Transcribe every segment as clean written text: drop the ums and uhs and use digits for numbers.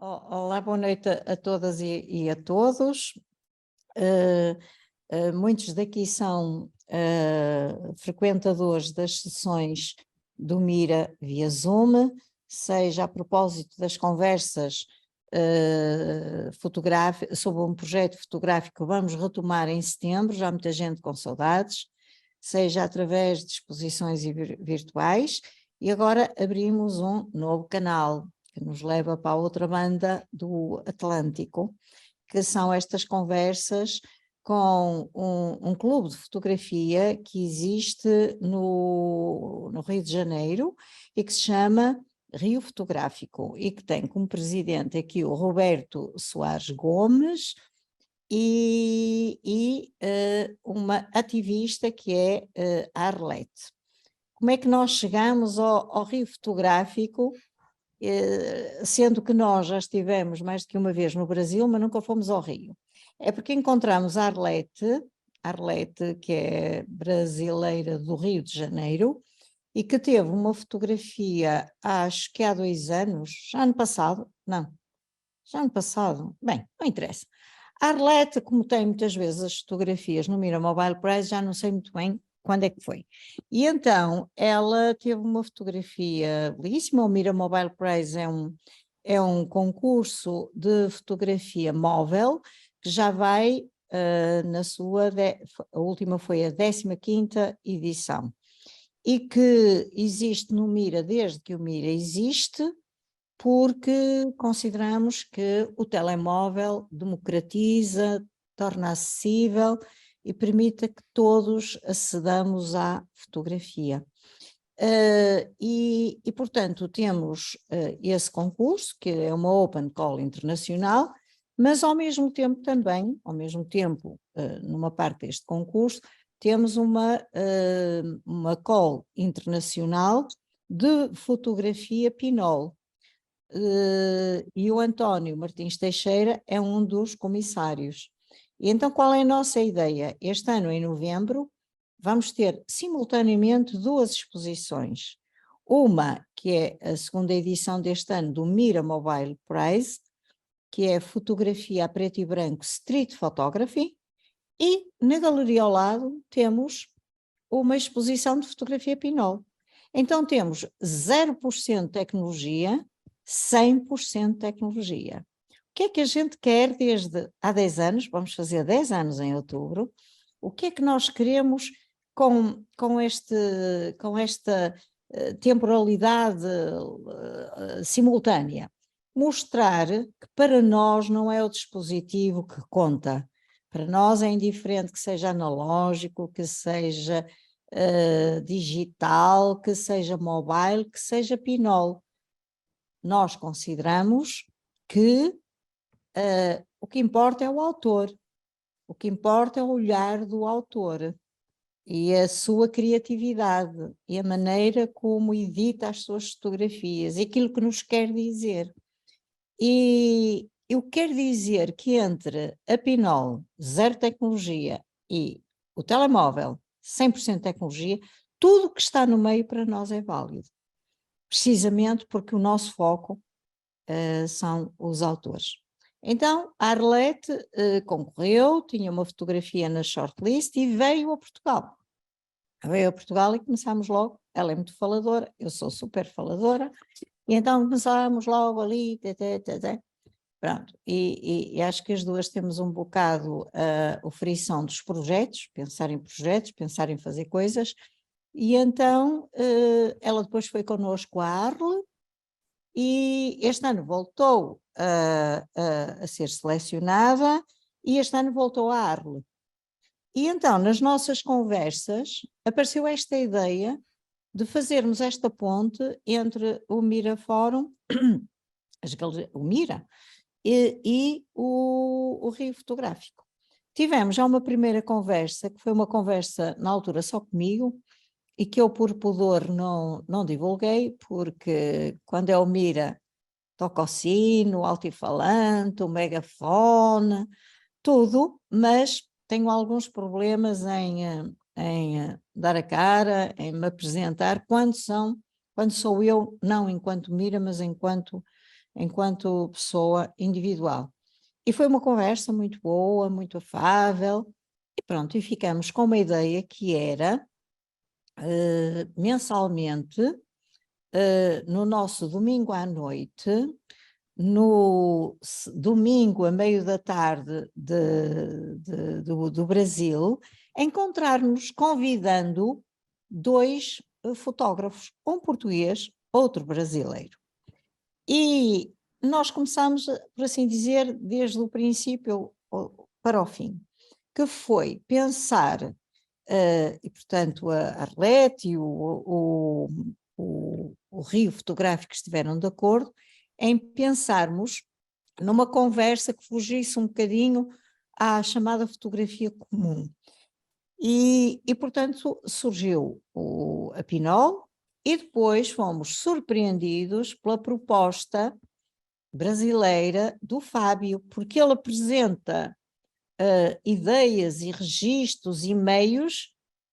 Olá, boa noite a todas e a todos. Muitos daqui são frequentadores das sessões do Mira via Zoom, seja a propósito das conversas sobre um projeto fotográfico que vamos retomar em setembro, já muita gente com saudades, seja através de exposições virtuais, e agora abrimos um novo canal que nos leva para a outra banda do Atlântico, que são estas conversas com um clube de fotografia que existe no Rio de Janeiro e que se chama Rio Fotográfico e que tem como presidente aqui o Roberto Soares Gomes e uma ativista que é a Arlete. Como é que nós chegamos ao Rio Fotográfico? Sendo que nós já estivemos mais do que uma vez no Brasil, mas nunca fomos ao Rio. É porque encontramos a Arlete, que é brasileira do Rio de Janeiro, e que teve uma fotografia, acho que há 2 anos, já ano passado, bem, não interessa. A Arlete, como tem muitas vezes as fotografias no Mira Mobile Prize, já não sei muito bem quando é que foi. E então ela teve uma fotografia belíssima. O Mira Mobile Prize é um concurso de fotografia móvel que já vai na sua, a última foi a 15ª edição, e que existe no Mira desde que o Mira existe, porque consideramos que o telemóvel democratiza, torna acessível e permita que todos acedamos à fotografia. Portanto, temos esse concurso, que é uma Open Call internacional, mas ao mesmo tempo também, numa parte deste concurso, temos uma call internacional de fotografia Pinhole. E o António Martins Teixeira é um dos comissários. E então qual é a nossa ideia? Este ano, em novembro, vamos ter simultaneamente 2 exposições. Uma, que é a 2ª edição deste ano do Mira Mobile Prize, que é fotografia a preto e branco, street photography, e na galeria ao lado temos uma exposição de fotografia Pinhole. Então temos 0% tecnologia, 100% tecnologia. O que é que a gente quer desde há 10 anos, vamos fazer 10 anos em outubro, o que é que nós queremos com esta temporalidade simultânea? Mostrar que para nós não é o dispositivo que conta, para nós é indiferente que seja analógico, que seja digital, que seja mobile, que seja Pinhole. Nós consideramos que o que importa é o autor, o que importa é o olhar do autor e a sua criatividade e a maneira como edita as suas fotografias e aquilo que nos quer dizer. E eu quero dizer que entre a Pinhole, 0 tecnologia, e o telemóvel, 100% tecnologia, tudo o que está no meio para nós é válido. Precisamente porque o nosso foco são os autores. Então, a Arlete concorreu, tinha uma fotografia na shortlist e veio a Portugal. Veio a Portugal e começámos logo, ela é muito faladora, eu sou super faladora, e então começámos logo ali, pronto, e acho que as duas temos um bocado a frição dos projetos, pensar em fazer coisas, e então ela depois foi connosco à Arle, e este ano voltou a ser selecionada, e este ano voltou à Arle. E então, nas nossas conversas, apareceu esta ideia de fazermos esta ponte entre o Mira Fórum, o Mira, e o Rio Fotográfico. Tivemos já uma primeira conversa, que foi uma conversa na altura só comigo, e que eu por pudor não divulguei, porque quando é o Mira, toca o sino, o altifalante, o megafone, tudo, mas tenho alguns problemas em dar a cara, em me apresentar, quando sou eu, não enquanto Mira, mas enquanto enquanto pessoa individual. E foi uma conversa muito boa, muito afável, e pronto, e ficamos com uma ideia que era, mensalmente, no nosso domingo à noite, no domingo a meio da tarde do Brasil, encontrarmos convidando 2 fotógrafos, um português, outro brasileiro. E nós começamos, por assim dizer, desde o princípio para o fim, que foi pensar, e portanto a Arlete e o Rio Fotográfico estiveram de acordo em pensarmos numa conversa que fugisse um bocadinho à chamada fotografia comum. E portanto, surgiu a Pinol, e depois fomos surpreendidos pela proposta brasileira do Fábio, porque ele apresenta ideias e registros e meios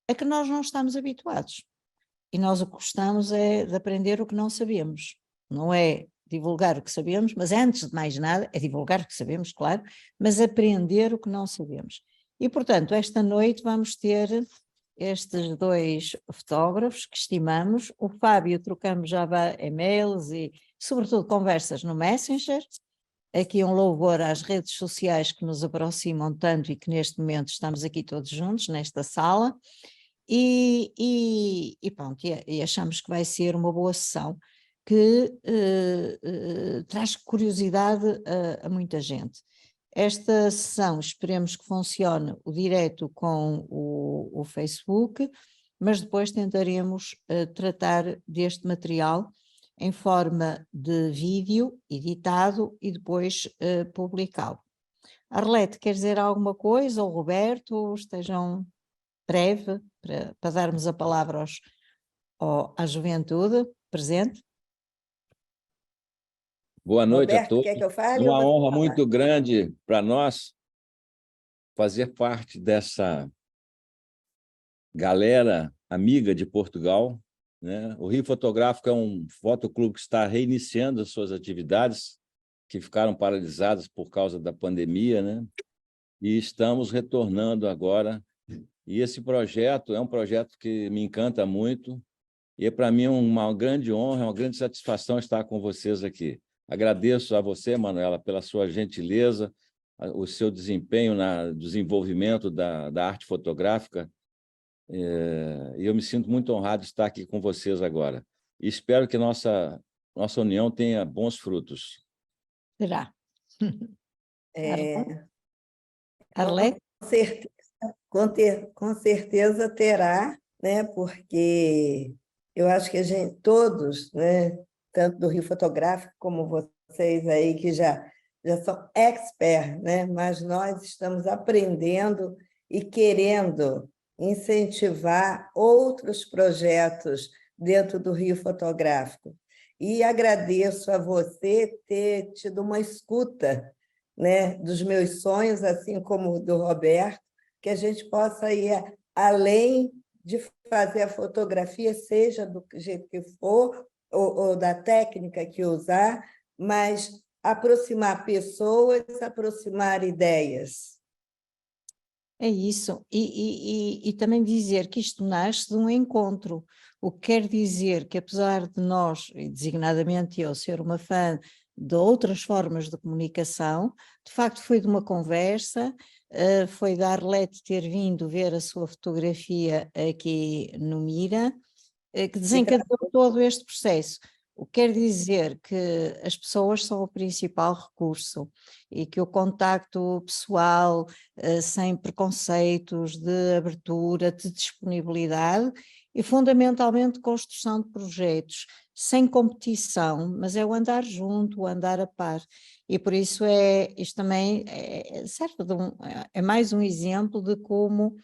a que nós não estamos habituados. E nós o que gostamos é de aprender o que não sabemos. Não é divulgar o que sabemos, mas antes de mais nada, é divulgar o que sabemos, claro, mas aprender o que não sabemos. E, portanto, esta noite vamos ter estes 2 fotógrafos que estimamos. O Fábio trocamos já e-mails e, sobretudo, conversas no Messenger. Aqui um louvor às redes sociais que nos aproximam tanto e que neste momento estamos aqui todos juntos nesta sala. E pronto, e achamos que vai ser uma boa sessão que traz curiosidade a muita gente. Esta sessão esperemos que funcione o direto com o Facebook, mas depois tentaremos tratar deste material em forma de vídeo editado e depois publicá-lo. Arlete, quer dizer alguma coisa? Ou Roberto, estejam breve para darmos a palavra à juventude presente. Boa noite a Roberto, todos. quer que eu fale? Uma honra muito grande para nós fazer parte dessa galera amiga de Portugal, né? O Rio Fotográfico é um fotoclube que está reiniciando as suas atividades, que ficaram paralisadas por causa da pandemia, né? E estamos retornando agora. E esse projeto é um projeto que me encanta muito, e é para mim uma grande honra, uma grande satisfação estar com vocês aqui. Agradeço a você, Manuela, pela sua gentileza, o seu desempenho no desenvolvimento da arte fotográfica, e eu me sinto muito honrado de estar aqui com vocês agora. E espero que nossa união tenha bons frutos. Será. Arlete? Com certeza terá, né? Porque eu acho que a gente, todos, né? Tanto do Rio Fotográfico como vocês aí, que já são experts, né? Mas nós estamos aprendendo e querendo incentivar outros projetos dentro do Rio Fotográfico. E agradeço a você ter tido uma escuta, né, dos meus sonhos, assim como do Roberto, que a gente possa ir além de fazer a fotografia, seja do jeito que for, ou da técnica que usar, mas aproximar pessoas, aproximar ideias. É isso, e também dizer que isto nasce de um encontro, o que quer dizer que apesar de nós, e designadamente eu, ser uma fã de outras formas de comunicação, de facto foi de uma conversa, foi da Arlete ter vindo ver a sua fotografia aqui no Mira, que desencadeou todo este processo. O que quer dizer que as pessoas são o principal recurso e que o contacto pessoal, sem preconceitos, de abertura, de disponibilidade e fundamentalmente construção de projetos, sem competição, mas é o andar junto, o andar a par. E por isso isto também serve é mais um exemplo de como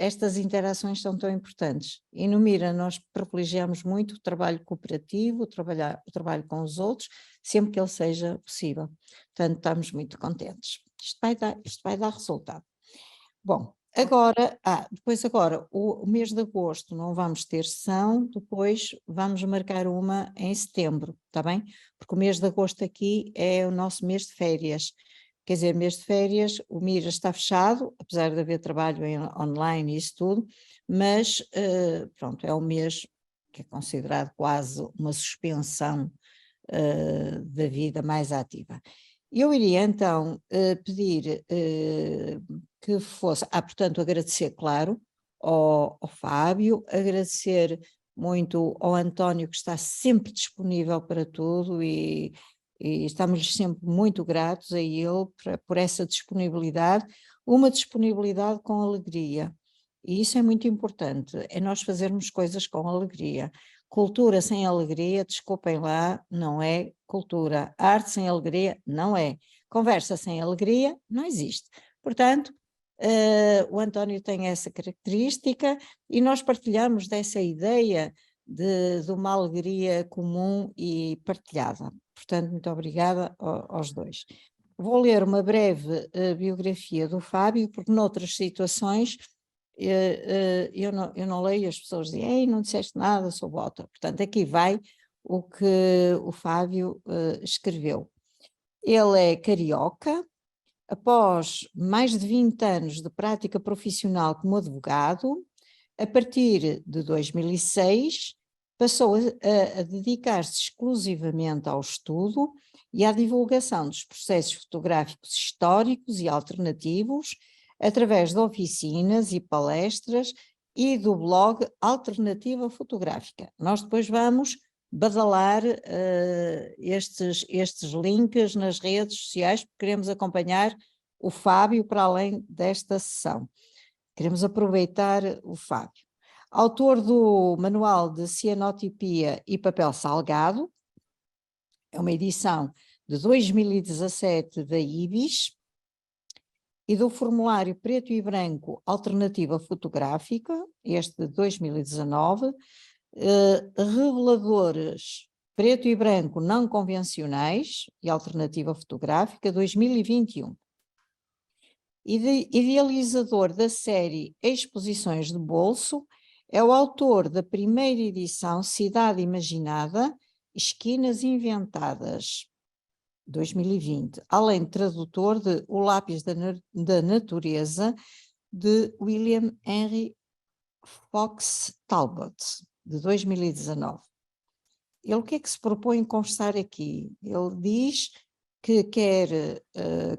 estas interações são tão importantes. E no Mira nós privilegiamos muito o trabalho cooperativo, o trabalho com os outros, sempre que ele seja possível. Portanto, estamos muito contentes. Isto vai dar resultado. Bom, Agora, o mês de agosto não vamos ter sessão, depois vamos marcar uma em setembro, está bem? Porque o mês de agosto aqui é o nosso mês de férias. Quer dizer, mês de férias, o MIRA está fechado, apesar de haver trabalho online e isso tudo, mas pronto, é um mês que é considerado quase uma suspensão da vida mais ativa. Eu iria então pedir que fosse, portanto, agradecer, claro, ao Fábio, agradecer muito ao António, que está sempre disponível para tudo e estamos sempre muito gratos a ele por essa disponibilidade, uma disponibilidade com alegria. E isso é muito importante, é nós fazermos coisas com alegria. Cultura sem alegria, desculpem lá, não é cultura. Arte sem alegria, não é. Conversa sem alegria, não existe. Portanto, o António tem essa característica e nós partilhamos dessa ideia de uma alegria comum e partilhada. Portanto, muito obrigada aos dois. Vou ler uma breve biografia do Fábio, porque noutras situações eu não leio, as pessoas dizem, ei, não disseste nada sobre outra. Portanto, aqui vai o que o Fábio escreveu. Ele é carioca, após mais de 20 anos de prática profissional como advogado, a partir de 2006, passou a dedicar-se exclusivamente ao estudo e à divulgação dos processos fotográficos históricos e alternativos, através de oficinas e palestras e do blog Alternativa Fotográfica. Nós depois vamos badalar estes links nas redes sociais, porque queremos acompanhar o Fábio para além desta sessão. Queremos aproveitar o Fábio. Autor do Manual de Cianotipia e Papel Salgado, é uma edição de 2017 da IBIS, e do formulário preto e branco Alternativa Fotográfica, este de 2019, reveladores preto e branco não convencionais e Alternativa Fotográfica 2021. Idealizador da série Exposições de Bolso, é o autor da primeira edição Cidade Imaginada, Esquinas Inventadas, 2020, além de tradutor de O Lápis da Natureza, de William Henry Fox Talbot, de 2019. Ele o que é que se propõe conversar aqui? Ele diz que quer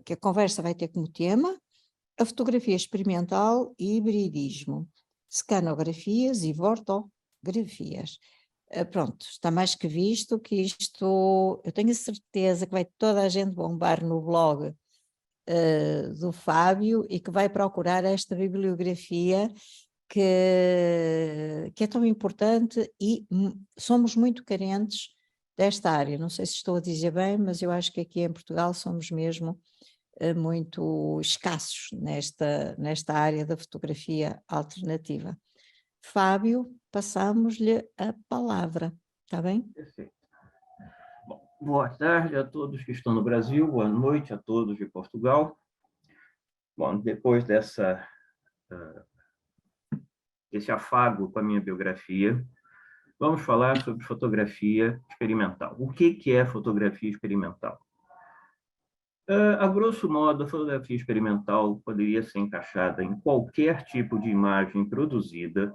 que a conversa vai ter como tema a fotografia experimental e hibridismo, scanografias e vortografias. Pronto, está mais que visto que isto, eu tenho a certeza que vai toda a gente bombar no blog do Fábio e que vai procurar esta bibliografia que é tão importante e somos muito carentes desta área. Não sei se estou a dizer bem, mas eu acho que aqui em Portugal somos mesmo muito escassos nesta área da fotografia alternativa. Fábio, passamos-lhe a palavra, está bem? Perfeito. Bom, boa tarde a todos que estão no Brasil, boa noite a todos de Portugal. Bom, depois desse afago com a minha biografia, vamos falar sobre fotografia experimental. O que é fotografia experimental? A grosso modo, a fotografia experimental poderia ser encaixada em qualquer tipo de imagem produzida,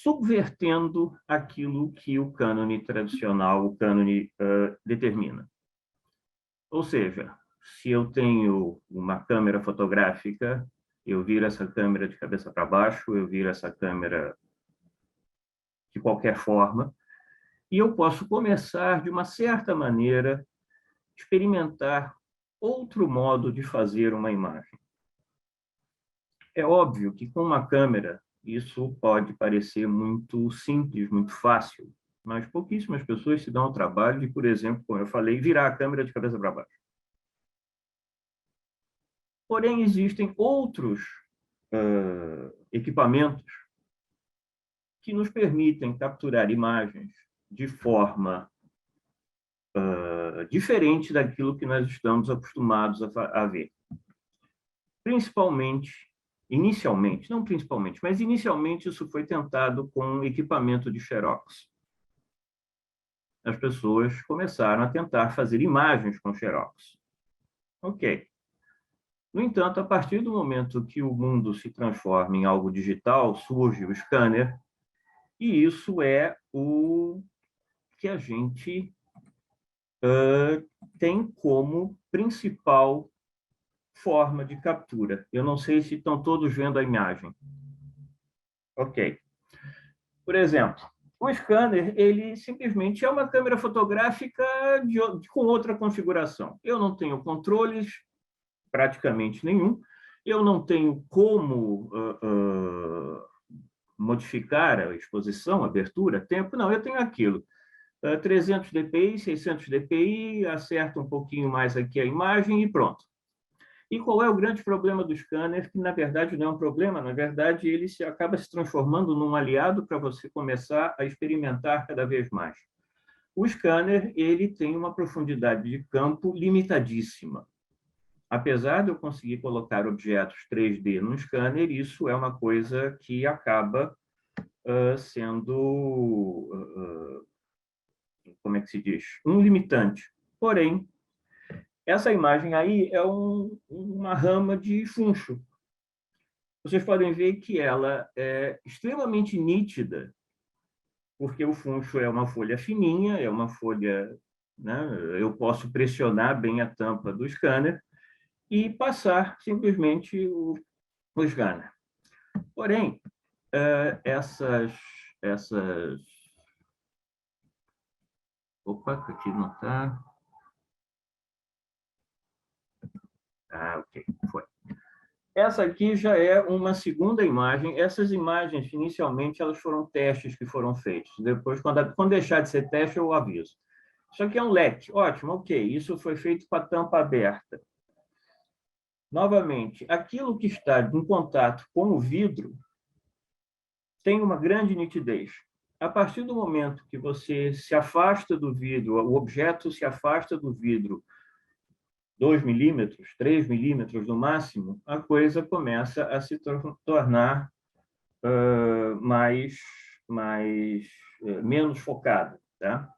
subvertendo aquilo que o cânone tradicional, o cânone determina. Ou seja, se eu tenho uma câmera fotográfica, eu viro essa câmera de cabeça para baixo, eu viro essa câmera de qualquer forma, e eu posso começar, de uma certa maneira, experimentar outro modo de fazer uma imagem. É óbvio que com uma câmera isso pode parecer muito simples, muito fácil, mas pouquíssimas pessoas se dão ao trabalho de, por exemplo, como eu falei, virar a câmera de cabeça para baixo. Porém, existem outros equipamentos que nos permitem capturar imagens de forma diferente daquilo que nós estamos acostumados a ver. principalmente, inicialmente, não principalmente, mas inicialmente isso foi tentado com equipamento de Xerox. As pessoas começaram a tentar fazer imagens com Xerox. Ok. No entanto, a partir do momento que o mundo se transforma em algo digital, surge o scanner, e isso é o que a gente tem como principal forma de captura. Eu não sei se estão todos vendo a imagem. Ok. Por exemplo, o scanner, ele simplesmente é uma câmera fotográfica com outra configuração. Eu não tenho controles, praticamente nenhum. Eu não tenho como modificar a exposição, abertura, tempo. Não, eu tenho aquilo. 300 dpi, 600 dpi, acerta um pouquinho mais aqui a imagem e pronto. E qual é o grande problema do scanner? Que, na verdade, não é um problema, na verdade, ele acaba se transformando num aliado para você começar a experimentar cada vez mais. O scanner, ele tem uma profundidade de campo limitadíssima. Apesar de eu conseguir colocar objetos 3D no scanner, isso é uma coisa que acaba sendo, como é que se diz? Um limitante. Porém, essa imagem aí é uma rama de funcho. Vocês podem ver que ela é extremamente nítida, porque o funcho é uma folha fininha, é uma folha, né? Eu posso pressionar bem a tampa do scanner e passar simplesmente o scanner. Porém, essas... Opa, que aqui não está... Ah, ok, foi. Essa aqui já é uma segunda imagem. Essas imagens, inicialmente, elas foram testes que foram feitos. Depois, quando deixar de ser teste, eu aviso. Isso aqui é um leque. Ótimo, ok. Isso foi feito com a tampa aberta. Novamente, aquilo que está em contato com o vidro tem uma grande nitidez. A partir do momento que você se afasta do vidro, o objeto se afasta do vidro 2 milímetros, 3 milímetros no máximo, a coisa começa a se tornar menos focada. Tá?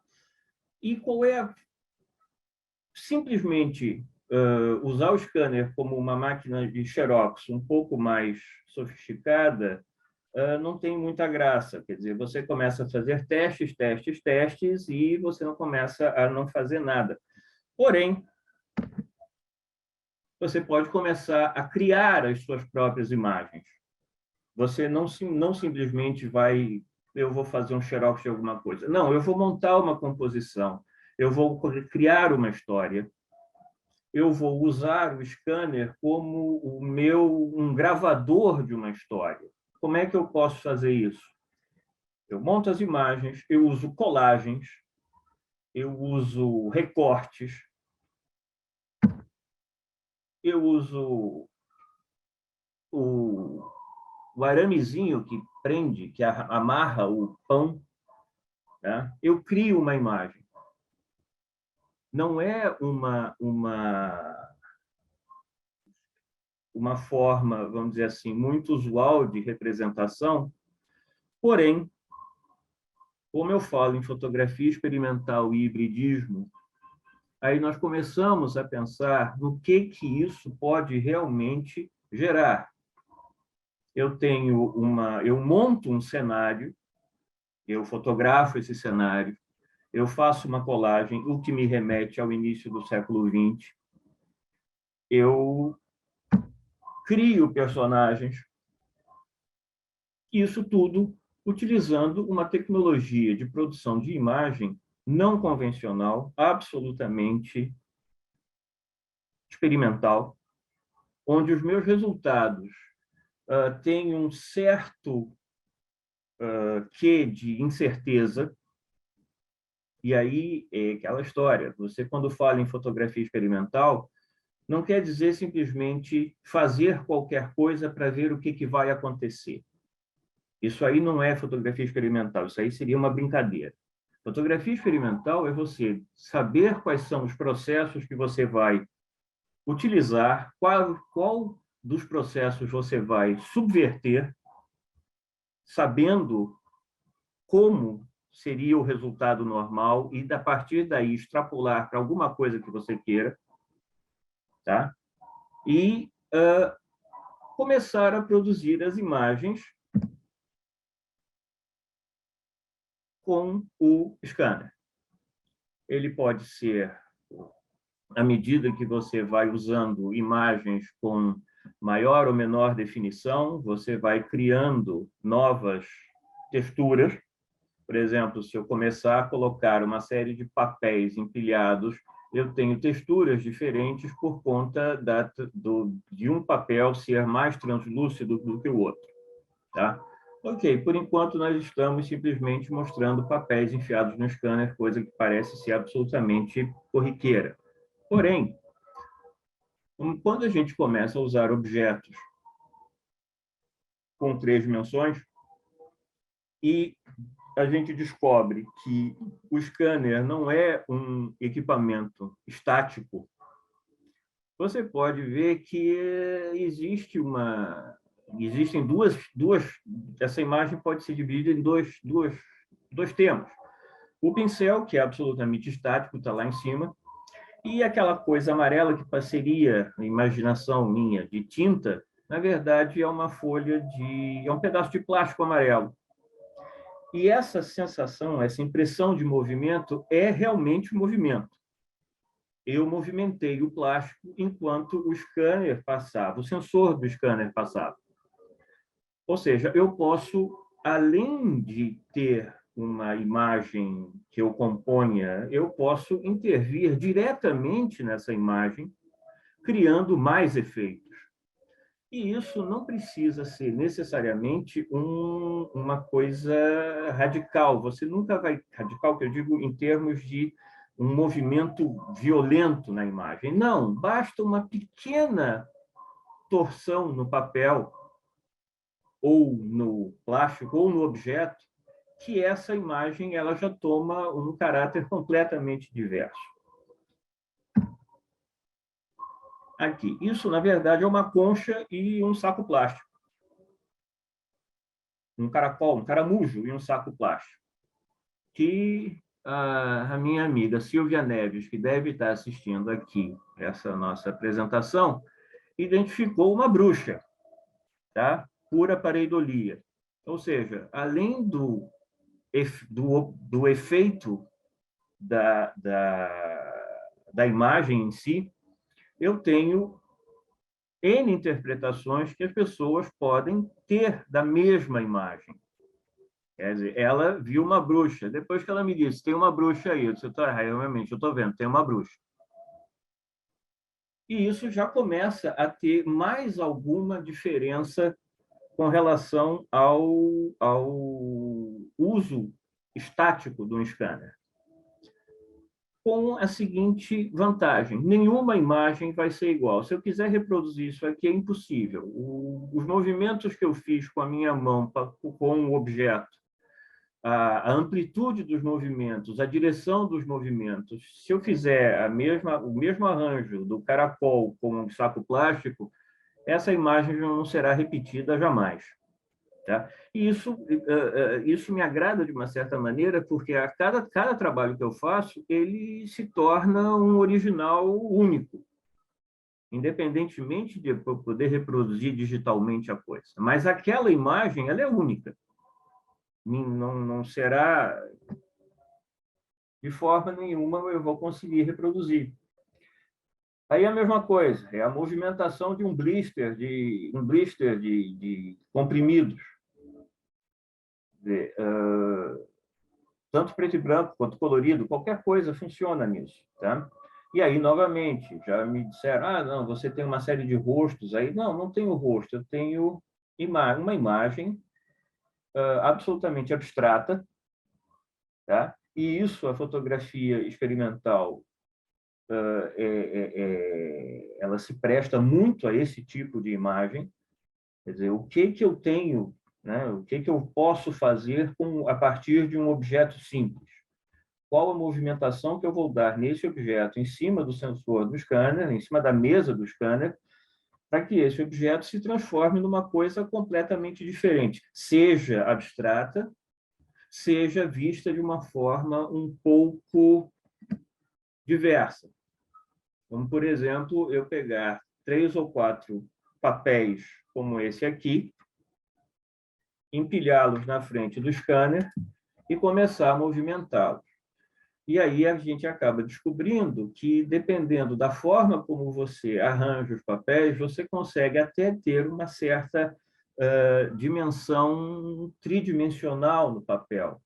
E qual é simplesmente usar o scanner como uma máquina de Xerox um pouco mais sofisticada, não tem muita graça. Quer dizer, você começa a fazer testes, testes, testes, e você não começa a não fazer nada. Porém, você pode começar a criar as suas próprias imagens. Você não simplesmente vai, eu vou fazer um xerox de alguma coisa. Não, eu vou montar uma composição, eu vou criar uma história, eu vou usar o scanner como um gravador de uma história. Como é que eu posso fazer isso? Eu monto as imagens, eu uso colagens, eu uso recortes, eu uso o aramezinho que prende, que amarra o pão. Tá? Eu crio uma imagem. Não é uma forma, vamos dizer assim, muito usual de representação, porém, como eu falo em fotografia experimental e hibridismo, aí nós começamos a pensar no que isso pode realmente gerar. Eu monto um cenário, eu fotografo esse cenário, eu faço uma colagem, o que me remete ao início do século XX, eu crio personagens, isso tudo utilizando uma tecnologia de produção de imagem não convencional, absolutamente experimental, onde os meus resultados têm um certo quê de incerteza. E aí é aquela história. Você, quando fala em fotografia experimental, não quer dizer simplesmente fazer qualquer coisa para ver o que vai acontecer. Isso aí não é fotografia experimental, isso aí seria uma brincadeira. Fotografia experimental é você saber quais são os processos que você vai utilizar, qual dos processos você vai subverter, sabendo como seria o resultado normal e, a partir daí, extrapolar para alguma coisa que você queira, tá? E começar a produzir as imagens com o scanner. Ele pode ser, à medida que você vai usando imagens com maior ou menor definição, você vai criando novas texturas. Por exemplo, se eu começar a colocar uma série de papéis empilhados, eu tenho texturas diferentes por conta de um papel ser mais translúcido do que o outro. Tá? Ok, por enquanto nós estamos simplesmente mostrando papéis enfiados no scanner, coisa que parece ser absolutamente corriqueira. Porém, quando a gente começa a usar objetos com 3 dimensões e a gente descobre que o scanner não é um equipamento estático, você pode ver que existem duas, essa imagem pode ser dividida em dois temas. O pincel, que é absolutamente estático, está lá em cima, e aquela coisa amarela que passaria, a imaginação minha, de tinta, na verdade é uma folha é um pedaço de plástico amarelo. E essa sensação, essa impressão de movimento é realmente movimento. Eu movimentei o plástico enquanto o scanner passava, o sensor do scanner passava. Ou seja, eu posso, além de ter uma imagem que eu componha, eu posso intervir diretamente nessa imagem, criando mais efeitos. E isso não precisa ser necessariamente uma coisa radical. Você nunca vai... Radical, que eu digo em termos de um movimento violento na imagem. Não, basta uma pequena torção no papel, ou no plástico, ou no objeto, que essa imagem ela já toma um caráter completamente diverso. Aqui. Isso, na verdade, é uma concha e um saco plástico. Um caracol, um caramujo e um saco plástico. Que a minha amiga Silvia Neves, que deve estar assistindo aqui essa nossa apresentação, identificou uma bruxa, tá? Pura pareidolia. Ou seja, além do efeito da imagem em si, eu tenho N interpretações que as pessoas podem ter da mesma imagem. Quer dizer, ela viu uma bruxa. Depois que ela me disse, tem uma bruxa aí, eu disse, realmente, eu estou vendo, tem uma bruxa. E isso já começa a ter mais alguma diferença com relação ao uso estático de um scanner. Com a seguinte vantagem: nenhuma imagem vai ser igual. Se eu quiser reproduzir isso aqui, é impossível. Os movimentos que eu fiz com a minha mão com o objeto, a amplitude dos movimentos, a direção dos movimentos, se eu fizer o mesmo arranjo do caracol com um saco plástico, essa imagem não será repetida jamais. Tá? E isso me agrada de uma certa maneira, porque a cada trabalho que eu faço, ele se torna um original único, independentemente de eu poder reproduzir digitalmente a coisa. Mas aquela imagem, ela é única. Não será, de forma nenhuma, eu vou conseguir reproduzir. Aí a mesma coisa, é a movimentação de um blister de comprimidos. Tanto preto e branco quanto colorido, qualquer coisa funciona nisso. Tá? E aí, novamente, já me disseram, não, você tem uma série de rostos aí. Não tenho rosto, eu tenho uma imagem absolutamente abstrata. Tá? E isso, a fotografia experimental, ela se presta muito a esse tipo de imagem. Quer dizer, o que eu tenho, né? O que eu posso fazer a partir de um objeto simples? Qual a movimentação que eu vou dar nesse objeto em cima do sensor do scanner, em cima da mesa do scanner, para que esse objeto se transforme numa coisa completamente diferente, seja abstrata, seja vista de uma forma um pouco diversa. Como, por exemplo, eu pegar 3 ou 4 papéis como esse aqui, empilhá-los na frente do scanner e começar a movimentá-los. E aí a gente acaba descobrindo que, dependendo da forma como você arranja os papéis, você consegue até ter uma certa dimensão tridimensional no papel.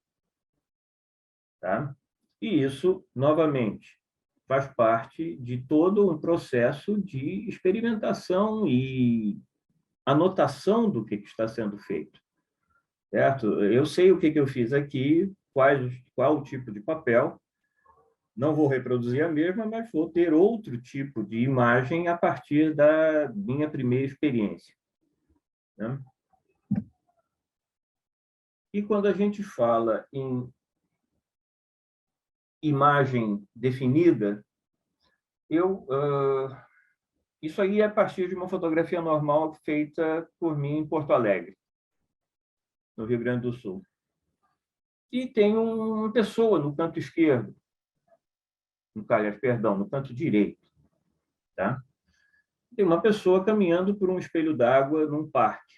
Tá? E isso, novamente, faz parte de todo um processo de experimentação e anotação do que está sendo feito. Certo? Eu sei o que eu fiz aqui, qual o tipo de papel, não vou reproduzir a mesma, mas vou ter outro tipo de imagem a partir da minha primeira experiência. Né? E quando a gente fala em imagem definida, isso aí é a partir de uma fotografia normal feita por mim em Porto Alegre, no Rio Grande do Sul. E tem uma pessoa no canto esquerdo, no canto direito. Tá? Tem uma pessoa caminhando por um espelho d'água num parque.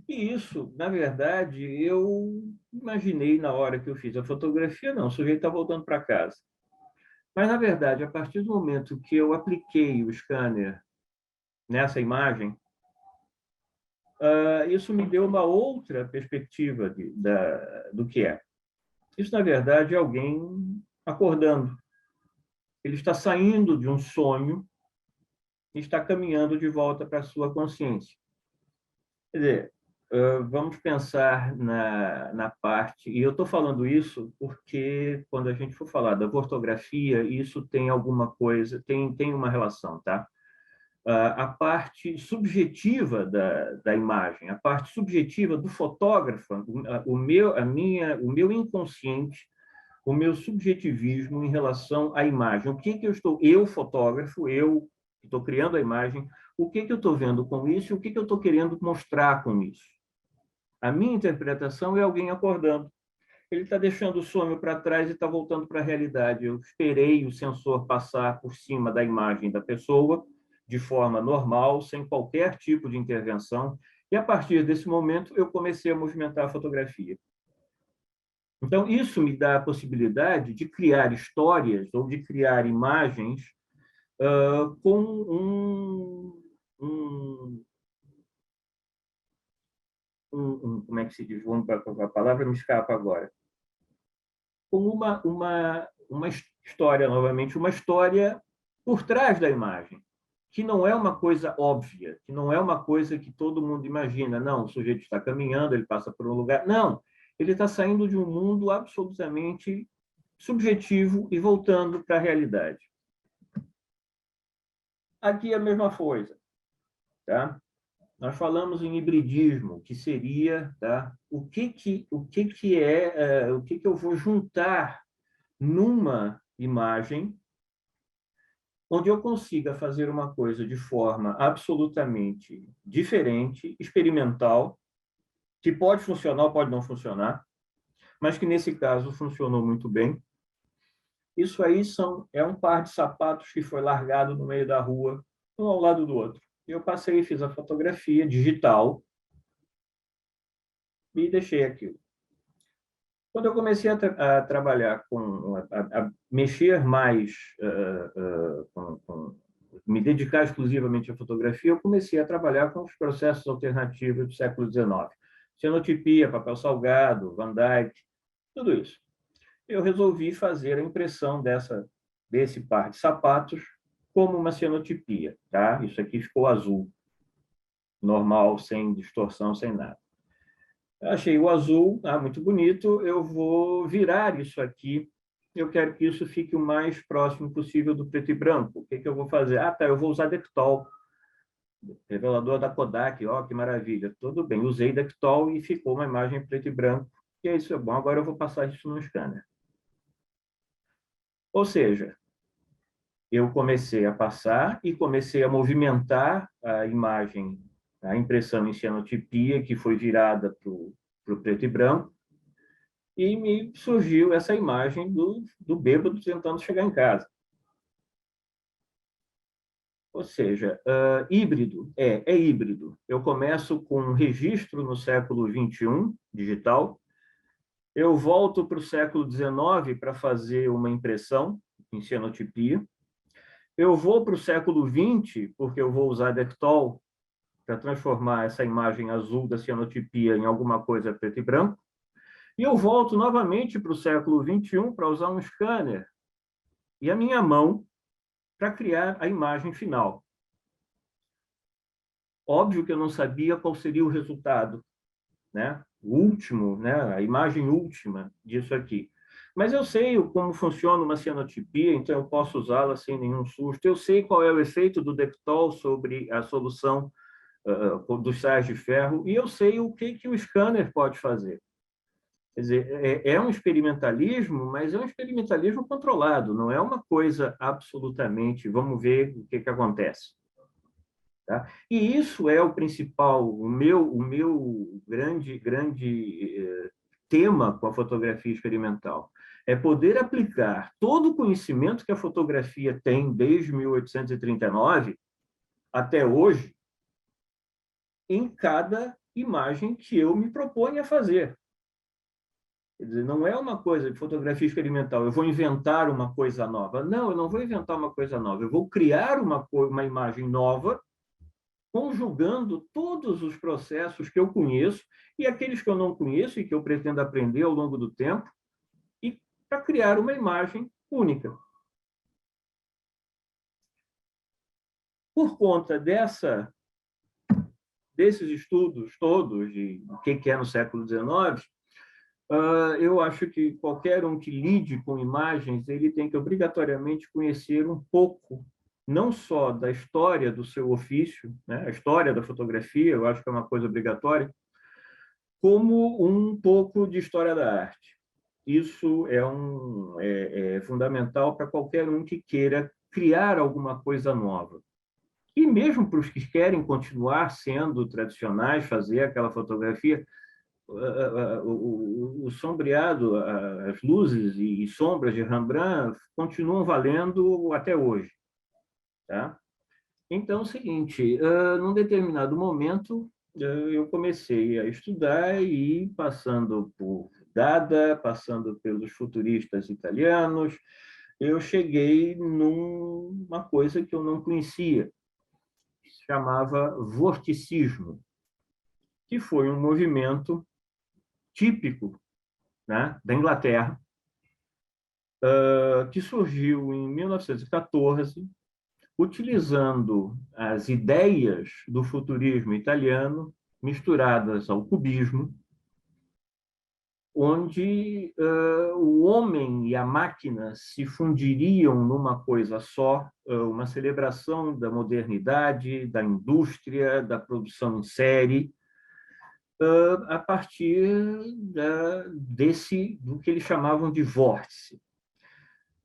E isso, na verdade, eu imaginei na hora que eu fiz a fotografia, não, o sujeito está voltando para casa. Mas, na verdade, a partir do momento que eu apliquei o scanner nessa imagem, isso me deu uma outra perspectiva do que é. Isso, na verdade, é alguém acordando. Ele está saindo de um sonho e está caminhando de volta para a sua consciência. Quer dizer, vamos pensar na parte... E eu estou falando isso porque, quando a gente for falar da ortografia, isso tem alguma coisa, tem uma relação, tá? A parte subjetiva da imagem, a parte subjetiva do fotógrafo, o meu inconsciente, o meu subjetivismo em relação à imagem. O que eu fotógrafo, eu que estou criando a imagem, o que eu estou vendo com isso e o que eu estou querendo mostrar com isso. A minha interpretação é alguém acordando. Ele está deixando o sonho para trás e está voltando para a realidade. Eu esperei o sensor passar por cima da imagem da pessoa, de forma normal, sem qualquer tipo de intervenção, e, a partir desse momento, eu comecei a movimentar a fotografia. Então, isso me dá a possibilidade de criar histórias ou de criar imagens com como é que se diz? A palavra me escapa agora. Com uma história, novamente, uma história por trás da imagem, que não é uma coisa óbvia, que não é uma coisa que todo mundo imagina. Não, o sujeito está caminhando, ele passa por um lugar. Não, ele está saindo de um mundo absolutamente subjetivo e voltando para a realidade. Aqui é a mesma coisa. Tá? Nós falamos em hibridismo, que seria, tá? o que eu vou juntar numa imagem onde eu consiga fazer uma coisa de forma absolutamente diferente, experimental, que pode funcionar ou pode não funcionar, mas que, nesse caso, funcionou muito bem. Isso aí é um par de sapatos que foi largado no meio da rua, um ao lado do outro. Eu passei e fiz a fotografia digital e deixei aquilo. Quando eu comecei a trabalhar a mexer mais, me dedicar exclusivamente à fotografia, eu comecei a trabalhar com os processos alternativos do século XIX. Cenotipia, papel salgado, Van Dyck, tudo isso. Eu resolvi fazer a impressão desse par de sapatos como uma cenotipia. Tá? Isso aqui ficou azul, normal, sem distorção, sem nada. Eu achei o azul muito bonito, eu vou virar isso aqui, eu quero que isso fique o mais próximo possível do preto e branco. O que eu vou fazer? Eu vou usar Dectol, revelador da Kodak, que maravilha. Tudo bem, usei Dectol e ficou uma imagem preto e branco, e isso é bom. Agora eu vou passar isso no scanner. Ou seja, eu comecei a passar e comecei a movimentar a imagem, a impressão em cianotipia, que foi virada para o preto e branco, e me surgiu essa imagem do bêbado tentando chegar em casa. Ou seja, híbrido, é híbrido. Eu começo com um registro no século XXI, digital, eu volto para o século XIX para fazer uma impressão em cianotipia, eu vou para o século XX, porque eu vou usar Dectol para transformar essa imagem azul da cianotipia em alguma coisa preto e branco, e eu volto novamente para o século XXI para usar um scanner e a minha mão para criar a imagem final. Óbvio que eu não sabia qual seria o resultado, né? O último, né? A imagem última disso aqui. Mas eu sei como funciona uma cianotipia, então eu posso usá-la sem nenhum susto. Eu sei qual é o efeito do Dectol sobre a solução dos sais de ferro, e eu sei o que o scanner pode fazer. Quer dizer, é um experimentalismo, mas é um experimentalismo controlado, não é uma coisa absolutamente, vamos ver o que acontece. Tá? E isso é o principal, o meu grande tema com a fotografia experimental. É poder aplicar todo o conhecimento que a fotografia tem desde 1839 até hoje em cada imagem que eu me proponho a fazer. Quer dizer, não é uma coisa de fotografia experimental, eu vou inventar uma coisa nova. Não, eu não vou inventar uma coisa nova, eu vou criar uma imagem nova, conjugando todos os processos que eu conheço e aqueles que eu não conheço e que eu pretendo aprender ao longo do tempo, e para criar uma imagem única. Por conta desses estudos todos de o que é no século XIX, eu acho que qualquer um que lide com imagens, ele tem que obrigatoriamente conhecer um pouco, não só da história do seu ofício, né? A história da fotografia, eu acho que é uma coisa obrigatória, como um pouco de história da arte. Isso é fundamental para qualquer um que queira criar alguma coisa nova. E mesmo para os que querem continuar sendo tradicionais, fazer aquela fotografia, o sombreado, as luzes e sombras de Rembrandt continuam valendo até hoje. Tá? Então, é o seguinte, num determinado momento, eu comecei a estudar e passando por Dada, passando pelos futuristas italianos, eu cheguei numa coisa que eu não conhecia, que se chamava vorticismo, que foi um movimento típico, né, da Inglaterra, que surgiu em 1914, utilizando as ideias do futurismo italiano misturadas ao cubismo, onde o homem e a máquina se fundiriam numa coisa só, uma celebração da modernidade, da indústria, da produção em série, a partir do que eles chamavam de vórtice.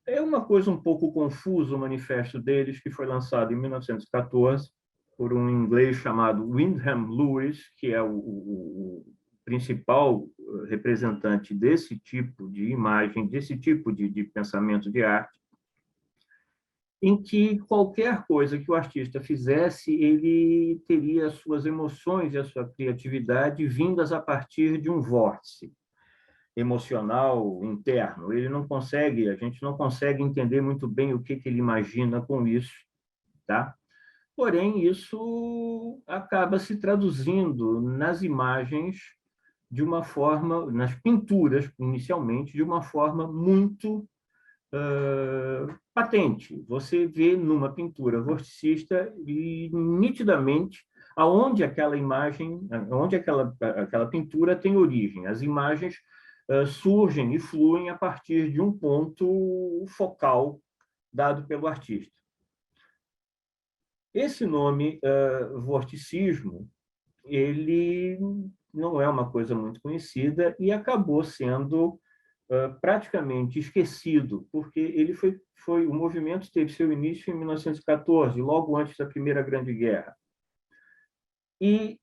É uma coisa um pouco confusa o manifesto deles, que foi lançado em 1914 por um inglês chamado Wyndham Lewis, que é o principal representante desse tipo de imagem, desse tipo de pensamento de arte, em que qualquer coisa que o artista fizesse, ele teria as suas emoções e a sua criatividade vindas a partir de um vórtice emocional interno. Ele não consegue, a gente não consegue entender muito bem o que ele imagina com isso, tá? Porém, isso acaba se traduzindo nas imagens de uma forma, nas pinturas, inicialmente, de uma forma muito patente. Você vê numa pintura vorticista e nitidamente aonde aquela imagem, onde aquela pintura tem origem. As imagens surgem e fluem a partir de um ponto focal dado pelo artista. Esse nome, vorticismo, ele não é uma coisa muito conhecida e acabou sendo praticamente esquecido, porque o movimento teve seu início em 1914, logo antes da Primeira Grande Guerra. E,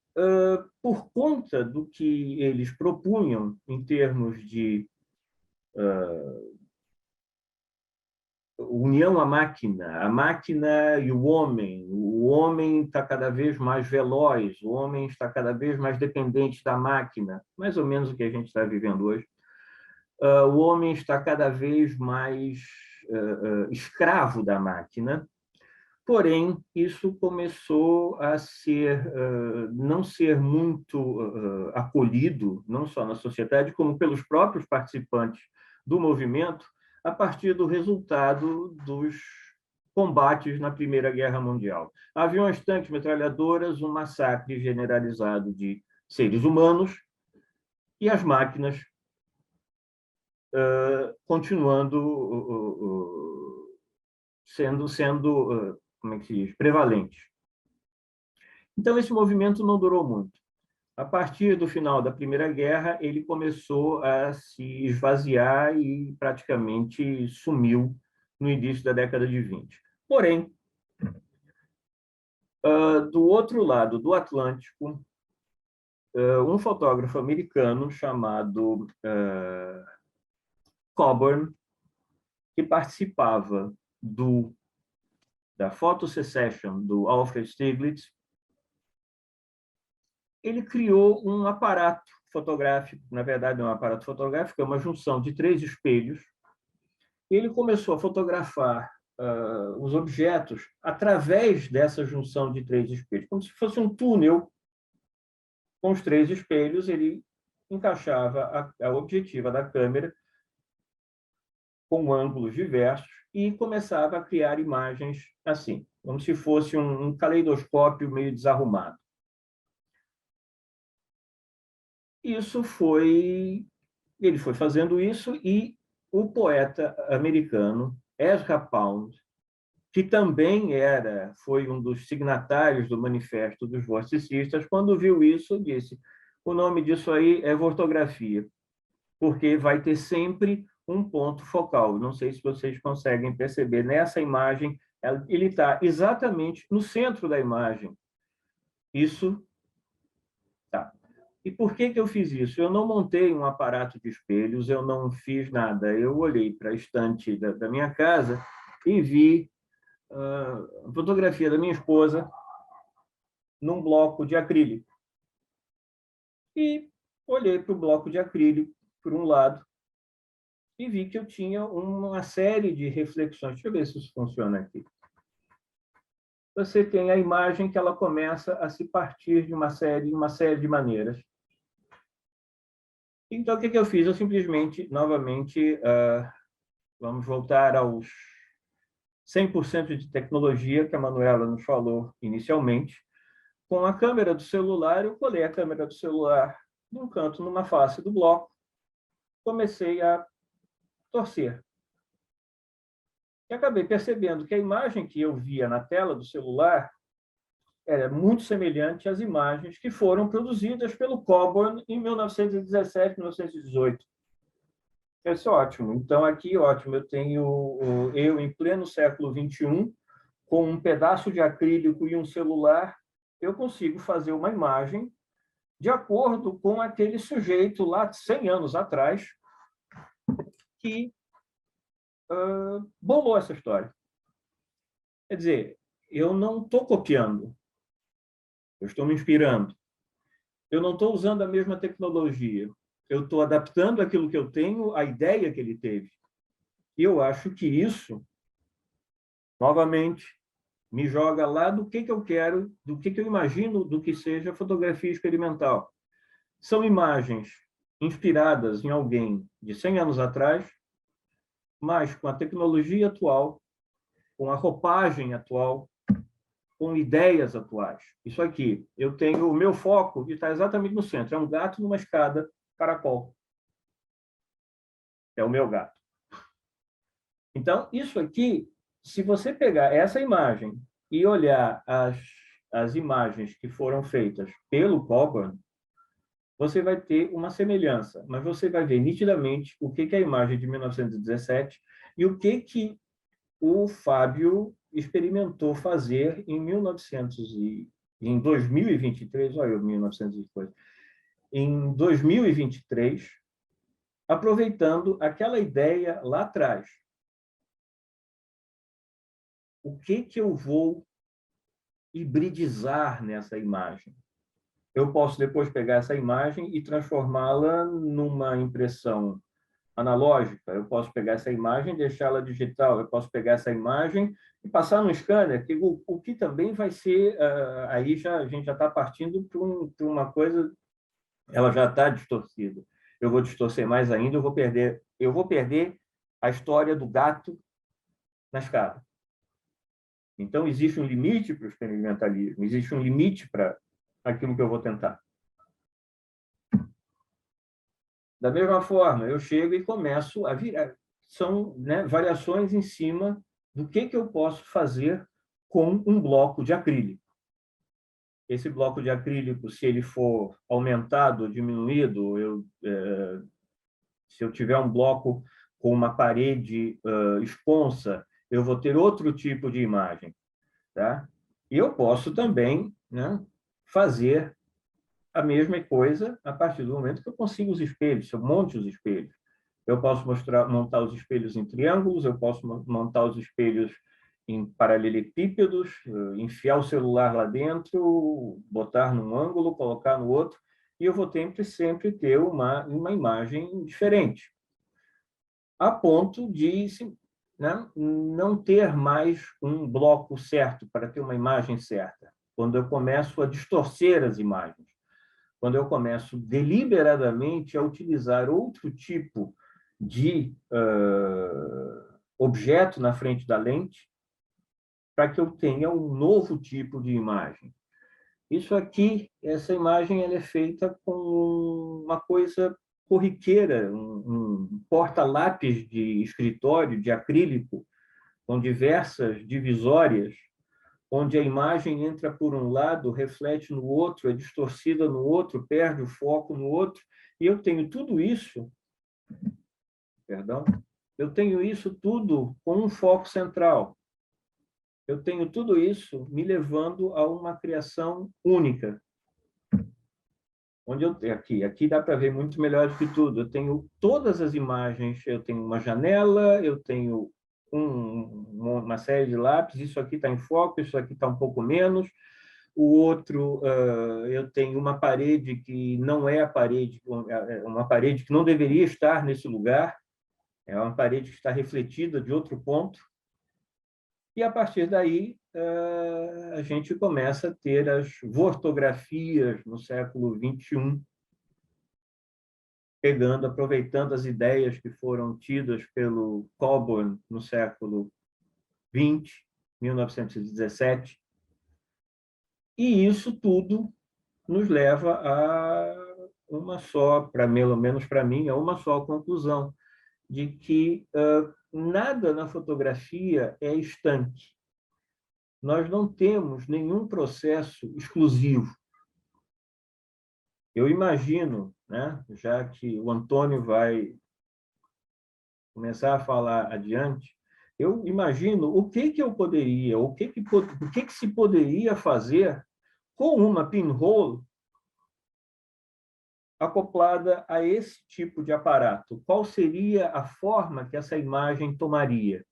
por conta do que eles propunham em termos de união à máquina, a máquina e o homem está cada vez mais veloz, o homem está cada vez mais dependente da máquina, mais ou menos o que a gente está vivendo hoje. O homem está cada vez mais escravo da máquina, porém, isso começou a não ser muito acolhido, não só na sociedade, como pelos próprios participantes do movimento, a partir do resultado dos combates na Primeira Guerra Mundial. Aviões, tanques, metralhadoras, um massacre generalizado de seres humanos e as máquinas continuando sendo como é que se diz, prevalentes. Então, esse movimento não durou muito. A partir do final da Primeira Guerra, ele começou a se esvaziar e praticamente sumiu no início da década de 20. Porém, do outro lado do Atlântico, um fotógrafo americano chamado Coburn, que participava da Photo Secession do Alfred Stieglitz, ele criou um aparato fotográfico, na verdade não é um aparato fotográfico, é uma junção de 3 espelhos. Ele começou a fotografar os objetos através dessa junção de 3 espelhos, como se fosse um túnel com os 3 espelhos. Ele encaixava a objetiva da câmera com ângulos diversos e começava a criar imagens assim, como se fosse um caleidoscópio meio desarrumado. Ele foi fazendo isso, e o poeta americano Ezra Pound, que também foi um dos signatários do Manifesto dos Vorticistas, quando viu isso, disse: o nome disso aí é vortografia, porque vai ter sempre um ponto focal. Não sei se vocês conseguem perceber, nessa imagem, ele está exatamente no centro da imagem. Isso tá. E por que eu fiz isso? Eu não montei um aparato de espelhos, eu não fiz nada. Eu olhei para a estante da minha casa e vi a fotografia da minha esposa num bloco de acrílico. E olhei para o bloco de acrílico, por um lado, e vi que eu tinha uma série de reflexões. Deixa eu ver se isso funciona aqui. Você tem a imagem que ela começa a se partir de uma série de maneiras. Então, o que eu fiz? Eu simplesmente, novamente, vamos voltar aos 100% de tecnologia que a Manuela nos falou inicialmente. Com a câmera do celular, eu colei a câmera do celular num canto, numa face do bloco, comecei a torcer. E acabei percebendo que a imagem que eu via na tela do celular era muito semelhante às imagens que foram produzidas pelo Coburn em 1917, 1918. Isso é ótimo. Então, aqui, ótimo, eu tenho eu em pleno século XXI, com um pedaço de acrílico e um celular, eu consigo fazer uma imagem de acordo com aquele sujeito lá 100 anos atrás que bolou essa história. Quer dizer, eu não estou copiando, eu estou me inspirando. Eu não estou usando a mesma tecnologia, eu estou adaptando aquilo que eu tenho à ideia que ele teve. E eu acho que isso, novamente, me joga lá do que eu quero, do que eu imagino do que seja fotografia experimental. São imagens inspiradas em alguém de 100 anos atrás, mas com a tecnologia atual, com a roupagem atual, com ideias atuais. Isso aqui, eu tenho o meu foco que está exatamente no centro. É um gato numa escada caracol. É o meu gato. Então, isso aqui, se você pegar essa imagem e olhar as imagens que foram feitas pelo Coburn, você vai ter uma semelhança, mas você vai ver nitidamente o que é a imagem de 1917 e o que o Fábio experimentou fazer em 2023, olha eu, 1902, em 2023, aproveitando aquela ideia lá atrás. O que eu vou hibridizar nessa imagem? Eu posso depois pegar essa imagem e transformá-la numa impressão analógica. Eu posso pegar essa imagem e deixá-la digital. Eu posso pegar essa imagem e passar no scanner, o que também vai ser... aí a gente já está partindo para uma coisa... Ela já está distorcida. Eu vou distorcer mais ainda, eu vou perder a história do gato na escada. Então, existe um limite para o experimentalismo, existe um limite para aquilo que eu vou tentar. Da mesma forma, eu chego e começo a virar. São, né, variações em cima do que eu posso fazer com um bloco de acrílico. Esse bloco de acrílico, se ele for aumentado ou diminuído, se eu tiver um bloco com uma parede esponsa, eu vou ter outro tipo de imagem. Tá? E eu posso também, né, fazer a mesma coisa a partir do momento que eu consigo os espelhos, se eu monte os espelhos. Eu posso montar os espelhos em triângulos, eu posso montar os espelhos em paralelepípedos, enfiar o celular lá dentro, botar num ângulo, colocar no outro, e eu vou sempre ter uma imagem diferente. A ponto de, né, não ter mais um bloco certo para ter uma imagem certa. Quando eu começo a distorcer as imagens, quando eu começo deliberadamente a utilizar outro tipo de objeto na frente da lente para que eu tenha um novo tipo de imagem. Isso aqui, essa imagem, ela é feita com uma coisa corriqueira, um porta-lápis de escritório, de acrílico, com diversas divisórias, onde a imagem entra por um lado, reflete no outro, é distorcida no outro, perde o foco no outro, e eu tenho tudo isso, eu tenho isso tudo com um foco central. Eu tenho tudo isso me levando a uma criação única. Onde aqui dá para ver muito melhor do que tudo. Eu tenho todas as imagens, eu tenho uma janela, eu tenho uma série de lápis, isso aqui está em foco, isso aqui está um pouco menos. O outro, eu tenho uma parede que não é a parede, uma parede que não deveria estar nesse lugar, é uma parede que está refletida de outro ponto. E, a partir daí, a gente começa a ter as vortografias no século XXI, aproveitando as ideias que foram tidas pelo Coburn no século XX, 1917. E isso tudo nos leva a uma só, pelo menos para mim, a uma só conclusão, de que nada na fotografia é estanque. Nós não temos nenhum processo exclusivo. Eu imagino, né, já que o Antônio vai começar a falar adiante, eu imagino o que eu poderia, o que se poderia fazer com uma pinhole acoplada a esse tipo de aparato. Qual seria a forma que essa imagem tomaria?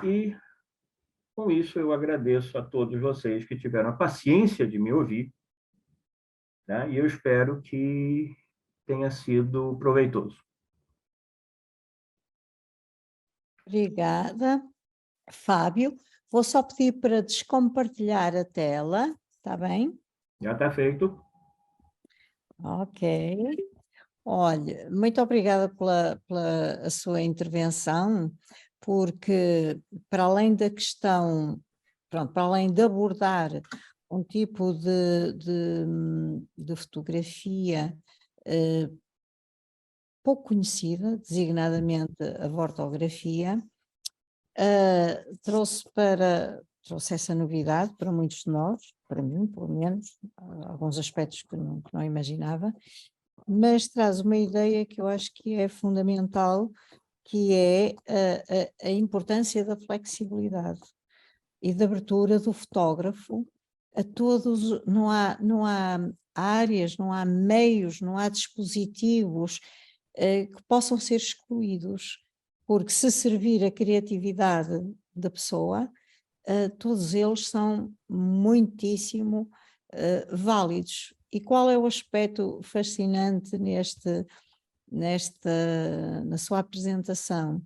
E, com isso, eu agradeço a todos vocês que tiveram a paciência de me ouvir, né? E eu espero que tenha sido proveitoso. Obrigada, Fábio. Vou só pedir para descompartilhar a tela, está bem? Já está feito. Ok. Olha, muito obrigada pela a sua intervenção, porque para além da questão, pronto, para além de abordar um tipo de fotografia pouco conhecida, designadamente a vortografia, trouxe essa novidade para muitos de nós, para mim, pelo menos, alguns aspectos que não imaginava, mas traz uma ideia que eu acho que é fundamental, que é a importância da flexibilidade e da abertura do fotógrafo a todos. Não há áreas, não há meios, não há dispositivos que possam ser excluídos, porque se servir a criatividade da pessoa, todos eles são muitíssimo válidos. E qual é o aspecto fascinante na sua apresentação?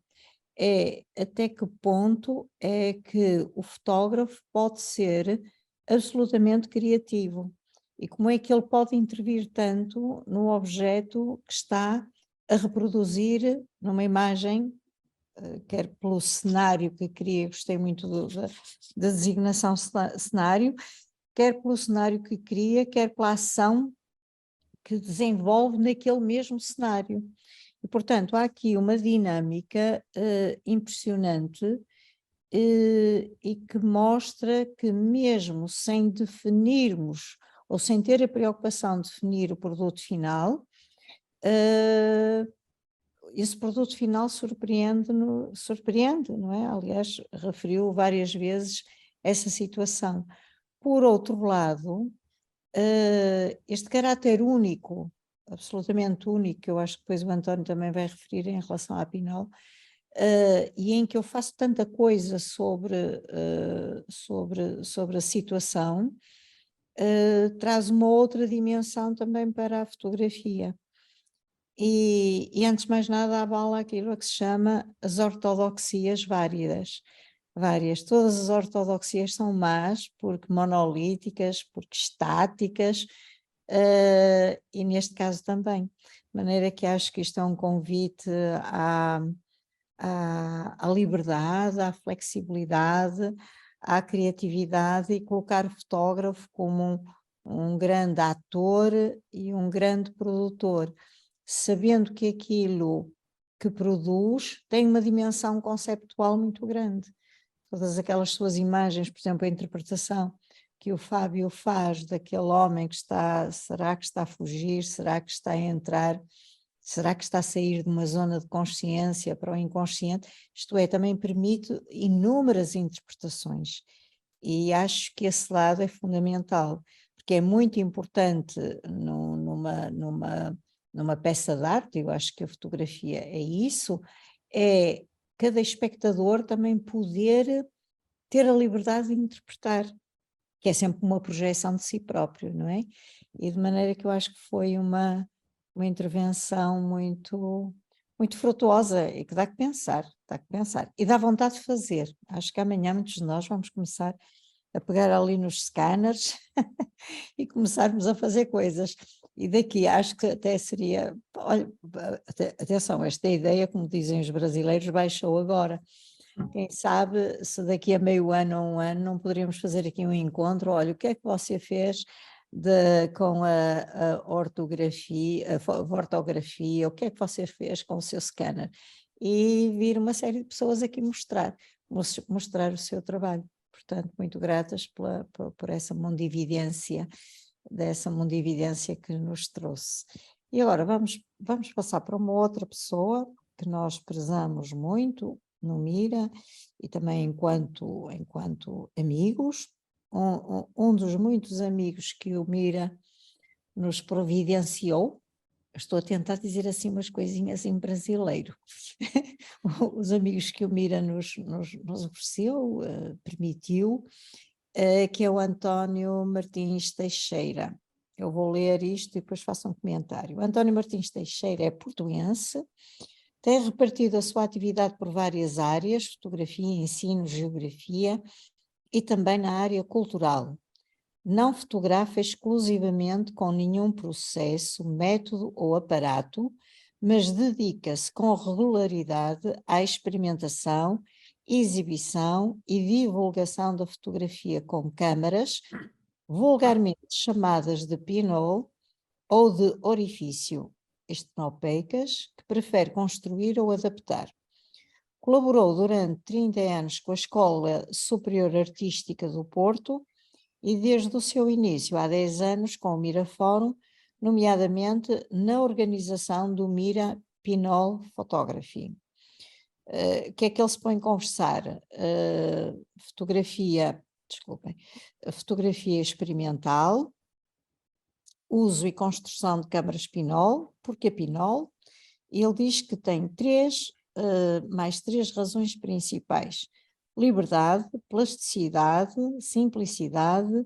É até que ponto é que o fotógrafo pode ser absolutamente criativo e como é que ele pode intervir tanto no objeto que está a reproduzir numa imagem, quer pelo cenário que cria, gostei muito da designação cenário, quer pelo cenário que cria, quer pela ação que desenvolve naquele mesmo cenário. E, portanto, há aqui uma dinâmica impressionante e que mostra que mesmo sem definirmos ou sem ter a preocupação de definir o produto final, esse produto final surpreende, não é? Aliás, referiu várias vezes essa situação. Por outro lado, este caráter único, absolutamente único, que eu acho que depois o António também vai referir em relação à Pinol, e em que eu faço tanta coisa sobre a situação, traz uma outra dimensão também para a fotografia. E antes de mais nada abala aquilo que se chama as ortodoxias várias. Todas as ortodoxias são más, porque monolíticas, porque estáticas, e neste caso também. De maneira que acho que isto é um convite à liberdade, à flexibilidade, à criatividade e colocar o fotógrafo como um grande ator e um grande produtor, sabendo que aquilo que produz tem uma dimensão conceptual muito grande. Todas aquelas suas imagens, por exemplo, a interpretação que o Fábio faz daquele homem que será que está a fugir, será que está a entrar, será que está a sair de uma zona de consciência para o inconsciente, isto é, também permite inúmeras interpretações. E acho que esse lado é fundamental, porque é muito importante numa peça de arte, eu acho que a fotografia é isso, é cada espectador também poder ter a liberdade de interpretar, que é sempre uma projeção de si próprio, não é? E de maneira que eu acho que foi uma intervenção muito, muito frutuosa e que dá que pensar, e dá vontade de fazer. Acho que amanhã muitos de nós vamos começar a pegar ali nos scanners e começarmos a fazer coisas. E daqui acho que até seria, olha, atenção, esta ideia, como dizem os brasileiros, baixou agora. Quem sabe se daqui a meio ano ou um ano não poderíamos fazer aqui um encontro, olha, o que é que você fez com a ortografia, a ortografia, o que é que você fez com o seu scanner? E vir uma série de pessoas aqui mostrar o seu trabalho. Portanto, muito gratas por essa mundividência, que nos trouxe. E agora vamos passar para uma outra pessoa que nós prezamos muito no Mira e também enquanto amigos, um dos muitos amigos que o Mira nos providenciou. Estou a tentar dizer assim umas coisinhas em brasileiro. Os amigos que o Mira nos ofereceu, permitiu, que é o António Martins Teixeira. Eu vou ler isto e depois faço um comentário. António Martins Teixeira é portuense, tem repartido a sua atividade por várias áreas, fotografia, ensino, geografia e também na área cultural. Não fotografa exclusivamente com nenhum processo, método ou aparato, mas dedica-se com regularidade à experimentação, exibição e divulgação da fotografia com câmaras, vulgarmente chamadas de pinhole ou de orifício, estenopeias, que prefere construir ou adaptar. Colaborou durante 30 anos com a Escola Superior Artística do Porto e desde o seu início, há 10 anos, com o Mira Fórum, nomeadamente na organização do Mira Pinol Photography. O que é que ele se põe a conversar? Fotografia experimental, uso e construção de câmaras Pinol. Porque a Pinol? Ele diz que tem mais três razões principais: liberdade, plasticidade, simplicidade,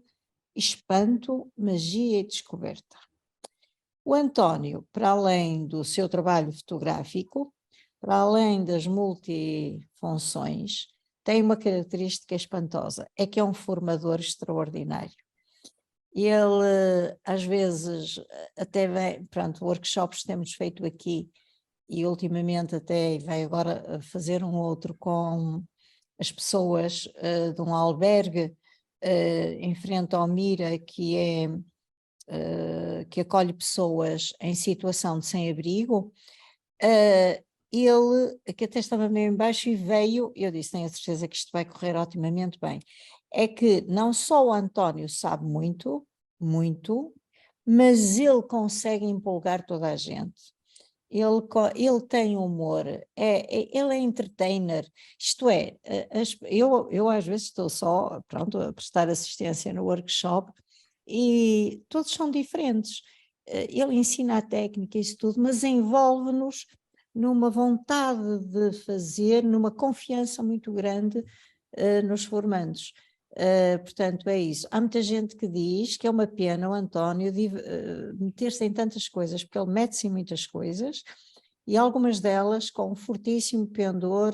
espanto, magia e descoberta. O António, para além do seu trabalho fotográfico, para além das multifunções, tem uma característica espantosa, é que é um formador extraordinário. Ele, às vezes, até vem, pronto, workshops temos feito aqui, e ultimamente até vai agora fazer um outro com as pessoas de um albergue em frente ao Mira, que acolhe pessoas em situação de sem-abrigo. Ele, que até estava meio em baixo e veio, eu disse, tenho a certeza que isto vai correr otimamente bem. É que não só o António sabe muito, mas ele consegue empolgar toda a gente. Ele tem humor, ele é entertainer, isto é, eu às vezes estou só, pronto, a prestar assistência no workshop e todos são diferentes. Ele ensina a técnica e isso tudo, mas envolve-nos numa vontade de fazer, numa confiança muito grande nos formandos. Portanto, é isso. Há muita gente que diz que é uma pena o António meter-se em tantas coisas, porque ele mete-se em muitas coisas, e algumas delas com um fortíssimo pendor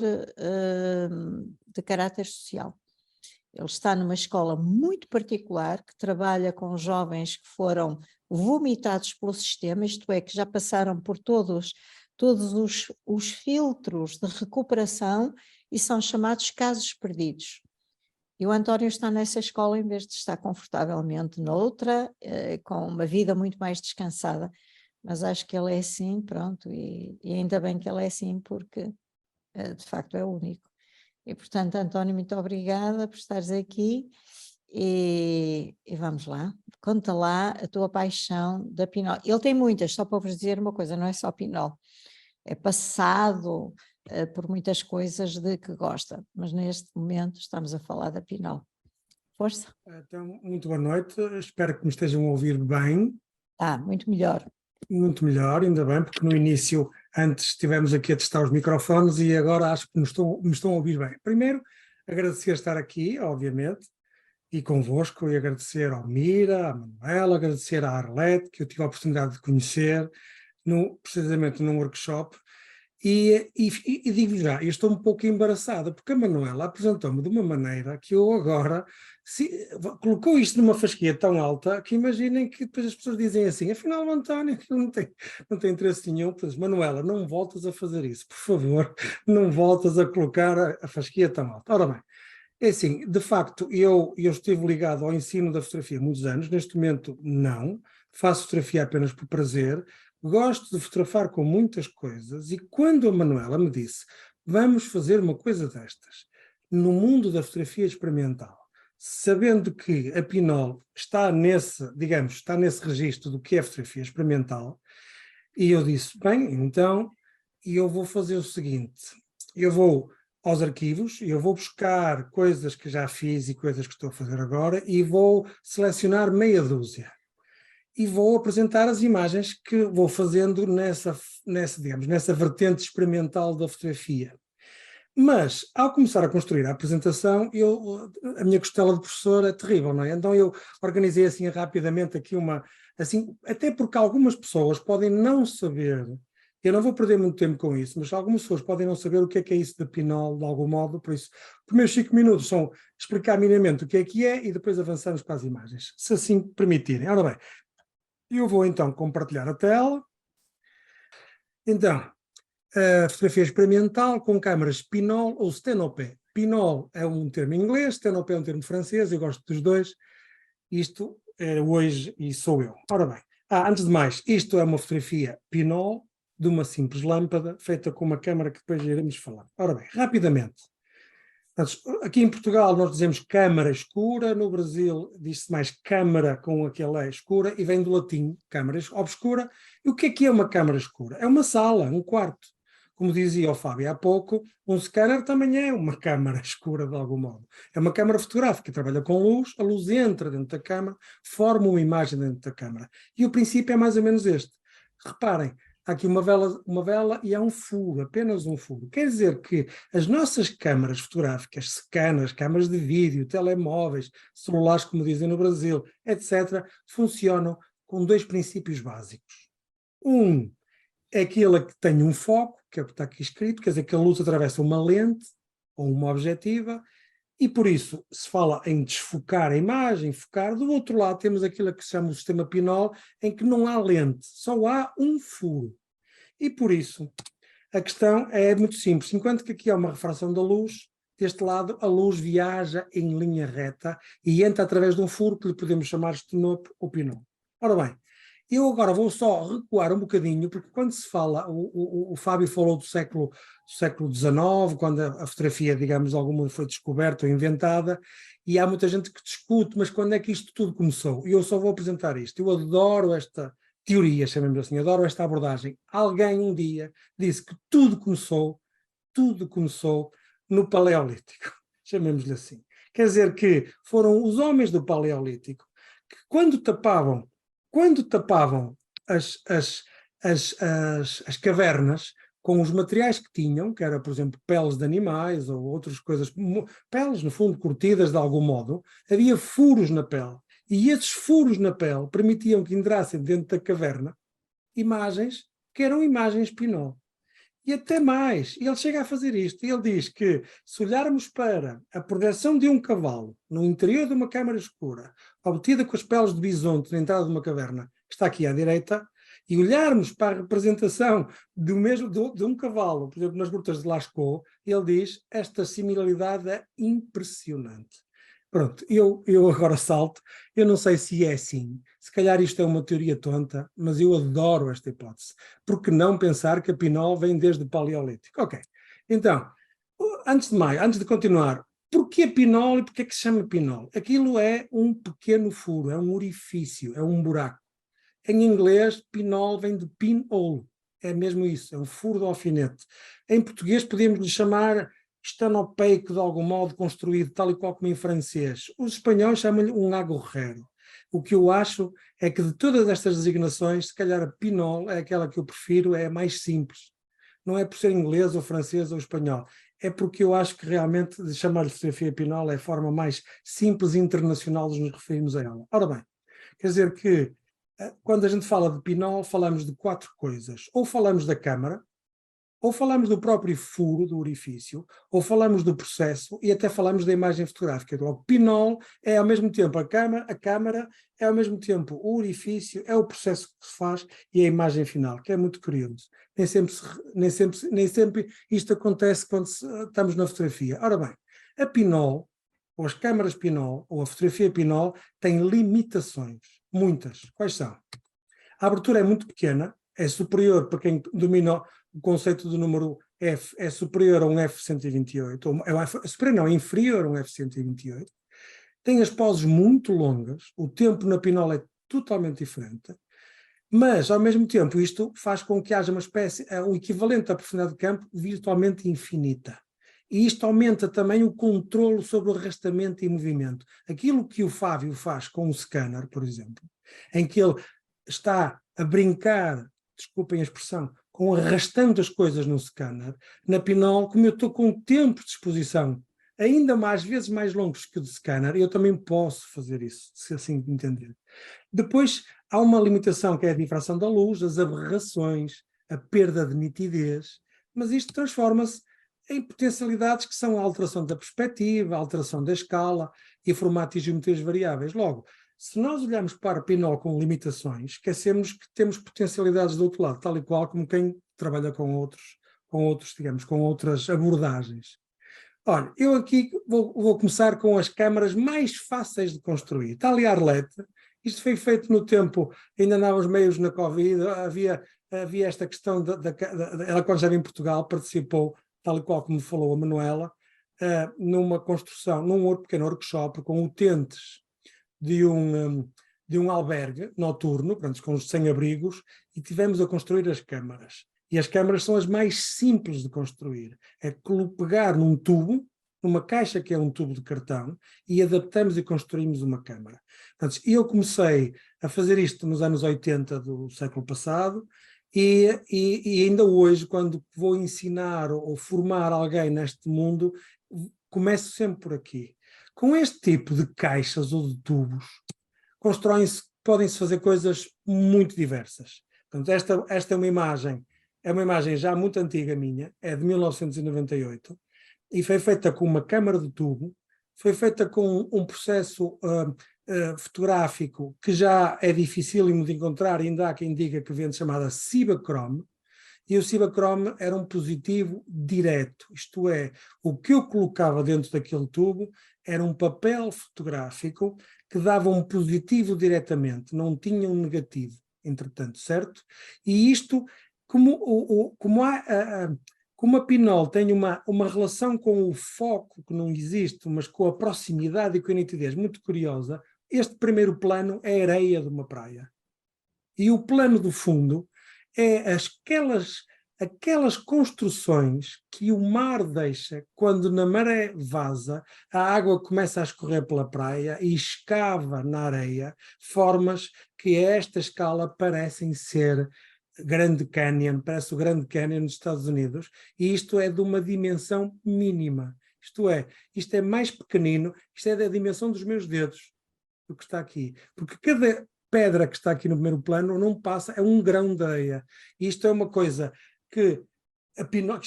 de caráter social. Ele está numa escola muito particular, que trabalha com jovens que foram vomitados pelo sistema, isto é, que já passaram por todos os filtros de recuperação e são chamados casos perdidos. E o António está nessa escola em vez de estar confortavelmente noutra, com uma vida muito mais descansada. Mas acho que ele é assim, pronto, e ainda bem que ele é assim, porque de facto é o único. E portanto, António, muito obrigada por estares aqui e vamos lá. Conta lá a tua paixão da Pinol. Ele tem muitas, só para vos dizer uma coisa, não é só Pinol. É passado por muitas coisas de que gosta, mas neste momento estamos a falar da Pinol. Força. Então, muito boa noite, espero que me estejam a ouvir bem. Muito melhor. Muito melhor, ainda bem, porque no início, antes estivemos aqui a testar os microfones e agora acho que me estão a ouvir bem. Primeiro, agradecer estar aqui, obviamente, e convosco, e agradecer ao Mira, à Manuela, agradecer à Arlete, que eu tive a oportunidade de conhecer, precisamente num workshop, e digo já, eu estou um pouco embaraçada, porque a Manuela apresentou-me de uma maneira que eu agora colocou isto numa fasquia tão alta que imaginem que depois as pessoas dizem assim, afinal o António não tem interesse nenhum. Pois, Manuela, não voltas a fazer isso, por favor, não voltas a colocar a fasquia tão alta. Ora bem, é assim, de facto, eu estive ligado ao ensino da fotografia há muitos anos, neste momento não, faço fotografia apenas por prazer. Gosto de fotografar com muitas coisas e quando a Manuela me disse vamos fazer uma coisa destas no mundo da fotografia experimental, sabendo que a Pinol está nesse registro do que é fotografia experimental, e eu disse, bem, então eu vou fazer o seguinte, eu vou aos arquivos, eu vou buscar coisas que já fiz e coisas que estou a fazer agora e vou selecionar meia dúzia. E vou apresentar as imagens que vou fazendo nessa vertente experimental da fotografia. Mas, ao começar a construir a apresentação, a minha costela de professor é terrível, não é? Então eu organizei assim rapidamente aqui até porque algumas pessoas podem não saber, eu não vou perder muito tempo com isso, mas algumas pessoas podem não saber o que é isso da Pinol, de algum modo, por isso, os primeiros 5 minutos são explicar minimamente o que é e depois avançamos para as imagens, se assim permitirem. Ora bem, eu vou então compartilhar a tela. Então, a fotografia experimental com câmaras Pinol ou Stenopé. Pinol é um termo em inglês, Stenopé é um termo francês, eu gosto dos dois. Isto é hoje e sou eu. Ora bem, antes de mais, isto é uma fotografia Pinol de uma simples lâmpada feita com uma câmara que depois iremos falar. Ora bem, rapidamente, Aqui em Portugal nós dizemos câmara escura, no Brasil diz-se mais câmara com aquela escura e vem do latim câmara obscura. E o que é uma câmara escura? É uma sala, um quarto. Como dizia o Fábio há pouco, um scanner também é uma câmara escura de algum modo. É uma câmara fotográfica, trabalha com luz, a luz entra dentro da câmara, forma uma imagem dentro da câmara. E o princípio é mais ou menos este. Reparem, há aqui uma vela e há um furo, apenas um furo. Quer dizer que as nossas câmaras fotográficas, scanners, câmaras de vídeo, telemóveis, celulares, como dizem no Brasil, etc., funcionam com dois princípios básicos. Um é aquele que tem um foco, que é o que está aqui escrito, quer dizer que a luz atravessa uma lente ou uma objetiva, e por isso se fala em desfocar a imagem, focar. Do outro lado temos aquilo que se chama o sistema Pinhole, em que não há lente, só há um furo. E por isso a questão é muito simples. Enquanto que aqui há uma refração da luz, deste lado a luz viaja em linha reta e entra através de um furo que lhe podemos chamar estenope ou pinhole. Ora bem, eu agora vou só recuar um bocadinho, porque quando se fala, o Fábio falou do século XIX, quando a fotografia, digamos, alguma foi descoberta ou inventada, e há muita gente que discute, mas quando é que isto tudo começou? E eu só vou apresentar isto. Eu adoro esta teoria, chamemos assim, adoro esta abordagem. Alguém um dia disse que tudo começou no Paleolítico, chamemos-lhe assim. Quer dizer que foram os homens do Paleolítico que quando tapavam as cavernas com os materiais que tinham, que era, por exemplo, peles de animais ou outras coisas, peles, no fundo, curtidas de algum modo, havia furos na pele. E esses furos na pele permitiam que entrassem dentro da caverna imagens que eram imagens Pinhole. E até mais, ele chega a fazer isto. Ele diz que se olharmos para a projeção de um cavalo no interior de uma câmara escura, obtida com as peles de bisonte na entrada de uma caverna, que está aqui à direita, e olharmos para a representação de um cavalo, por exemplo, nas grutas de Lascaux, ele diz esta similaridade é impressionante. Pronto, eu agora salto, eu não sei se é assim, se calhar isto é uma teoria tonta, mas eu adoro esta hipótese. Por que não pensar que a Pinhole vem desde o Paleolítico? Ok, então, antes de continuar, porquê Pinhole e porquê que se chama Pinhole? Aquilo é um pequeno furo, é um orifício, é um buraco. Em inglês, Pinhole vem de pinhole, é mesmo isso, é um furo de alfinete. Em português podemos lhe chamar estanopeico de algum modo construído, tal e qual como em francês. Os espanhóis chamam-lhe um agorrero. O que eu acho é que de todas estas designações, se calhar a Pinhole é aquela que eu prefiro, é a mais simples. Não é por ser inglês ou francês ou espanhol, é porque eu acho que realmente de chamar-lhe fotografia Pinhole é a forma mais simples e internacional de nos referirmos a ela. Ora bem, quer dizer que quando a gente fala de Pinhole, falamos de 4 coisas. Ou falamos da câmara, ou falamos do próprio furo, do orifício, ou falamos do processo e até falamos da imagem fotográfica. O Pinhole é ao mesmo tempo a câmara é ao mesmo tempo o orifício, é o processo que se faz e a imagem final, que é muito curioso. Nem sempre isto acontece quando estamos na fotografia. Ora bem, a Pinhole, ou as câmaras Pinhole, ou a fotografia Pinhole, tem limitações, muitas. Quais são? A abertura é muito pequena, é superior, para quem domina o conceito do número F, é superior a um F128, é inferior a um F128, tem as poses muito longas, o tempo na Pinhole é totalmente diferente, mas, ao mesmo tempo, isto faz com que haja uma espécie, o equivalente à profundidade de campo virtualmente infinita. E isto aumenta também o controlo sobre o arrastamento e movimento. Aquilo que o Fábio faz com o scanner, por exemplo, em que ele está a brincar, desculpem a expressão, com arrastando as coisas no scanner, na Pinhole, como eu estou com tempo de exposição ainda mais vezes mais longos que o de scanner, eu também posso fazer isso, se assim entender. Depois há uma limitação que é a difração da luz, as aberrações, a perda de nitidez, mas isto transforma-se em potencialidades que são a alteração da perspectiva, a alteração da escala e formato e geometrias variáveis. Logo, se nós olharmos para a Pinhole com limitações, esquecemos que temos potencialidades do outro lado, tal e qual como quem trabalha com outras abordagens. Olha, eu aqui vou começar com as câmaras mais fáceis de construir. Está ali a Arlete, isto foi feito no tempo, ainda andávamos meios na Covid, havia esta questão, ela quando já veio em Portugal participou, tal e qual como falou a Manuela, numa construção, num pequeno workshop com utentes de um albergue noturno, portanto, com os sem-abrigos, e tivemos a construir as câmaras. E as câmaras são as mais simples de construir. É pegar num tubo, numa caixa que é um tubo de cartão, e adaptamos e construímos uma câmara. Portanto, eu comecei a fazer isto nos anos 80 do século passado, e ainda hoje, quando vou ensinar ou formar alguém neste mundo, começo sempre por aqui. Com este tipo de caixas ou de tubos, podem-se fazer coisas muito diversas. Portanto, esta é uma imagem já muito antiga minha, é de 1998, e foi feita com uma câmara de tubo, foi feita com um processo fotográfico que já é dificílimo de encontrar, ainda há quem diga que vende, chamada Cibachrome, e o Cibachrome era um positivo direto, isto é, o que eu colocava dentro daquele tubo era um papel fotográfico que dava um positivo diretamente, não tinha um negativo, entretanto, certo? E isto, como a Pinol tem uma relação com o foco que não existe, mas com a proximidade e com a nitidez muito curiosa, este primeiro plano é a areia de uma praia. E o plano do fundo é aquelas construções que o mar deixa quando na maré vaza, a água começa a escorrer pela praia e escava na areia formas que a esta escala parecem ser Grand Canyon, parece o Grand Canyon nos Estados Unidos, e isto é de uma dimensão mínima. Isto é mais pequenino, isto é da dimensão dos meus dedos, do que está aqui. Porque cada pedra que está aqui no primeiro plano não passa, é um grão de areia. E isto é uma coisa que a Pinol,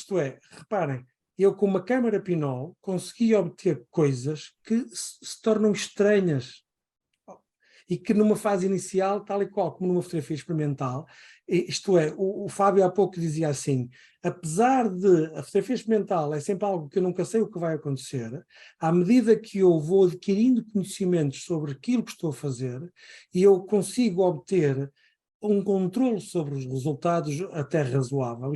reparem, eu com uma câmara Pinol consegui obter coisas que se tornam estranhas e que numa fase inicial, tal e qual como numa fotografia experimental, o Fábio há pouco dizia assim, apesar de a fotografia experimental é sempre algo que eu nunca sei o que vai acontecer, à medida que eu vou adquirindo conhecimentos sobre aquilo que estou a fazer, e eu consigo obter um controle sobre os resultados até razoável,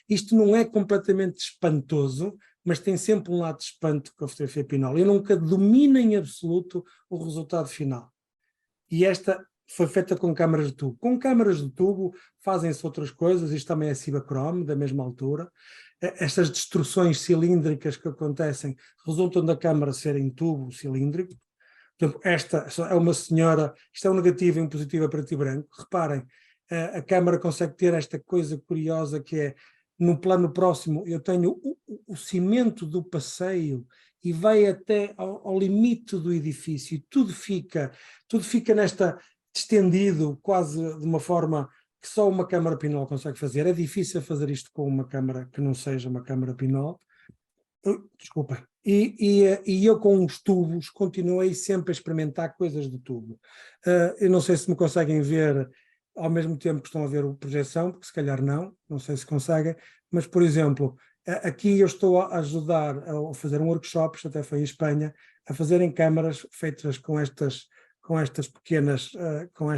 isto não é completamente espantoso, mas tem sempre um lado de espanto com a fotografia Pinol. Eu nunca domino em absoluto o resultado final. E esta foi feita com câmaras de tubo. Com câmaras de tubo fazem-se outras coisas, isto também é Cibachrome, da mesma altura. Estas destruções cilíndricas que acontecem resultam da câmara ser em tubo cilíndrico. Por exemplo, esta é uma senhora, isto é um negativo e um positivo a preto e branco. Reparem, a câmara consegue ter esta coisa curiosa que é, no plano próximo, eu tenho o cimento do passeio e vai até ao limite do edifício, e tudo fica nesta estendido, quase de uma forma que só uma câmara Pinol consegue fazer. É difícil fazer isto com uma câmara que não seja uma câmara Pinol. Desculpa. E eu com os tubos continuei sempre a experimentar coisas de tubo. Eu não sei se me conseguem ver ao mesmo tempo que estão a ver a projeção, porque se calhar não sei se conseguem, mas, por exemplo, aqui eu estou a ajudar a fazer um workshop, isto até foi em Espanha, a fazerem câmaras feitas com estas pequenas, com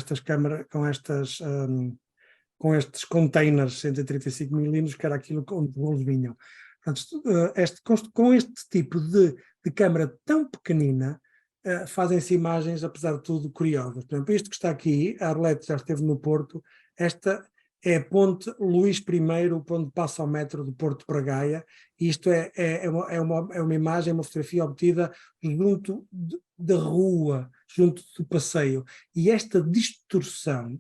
estes containers 135 milímetros, que era aquilo onde os rolos vinham. Portanto, com este tipo de câmara tão pequenina, fazem-se imagens, apesar de tudo, curiosas. Por exemplo, isto que está aqui, a Arlete já esteve no Porto, esta é a ponte Luís I, onde passa ao metro do Porto para Gaia. Isto é uma imagem, uma fotografia obtida junto da rua, junto do passeio. E esta distorção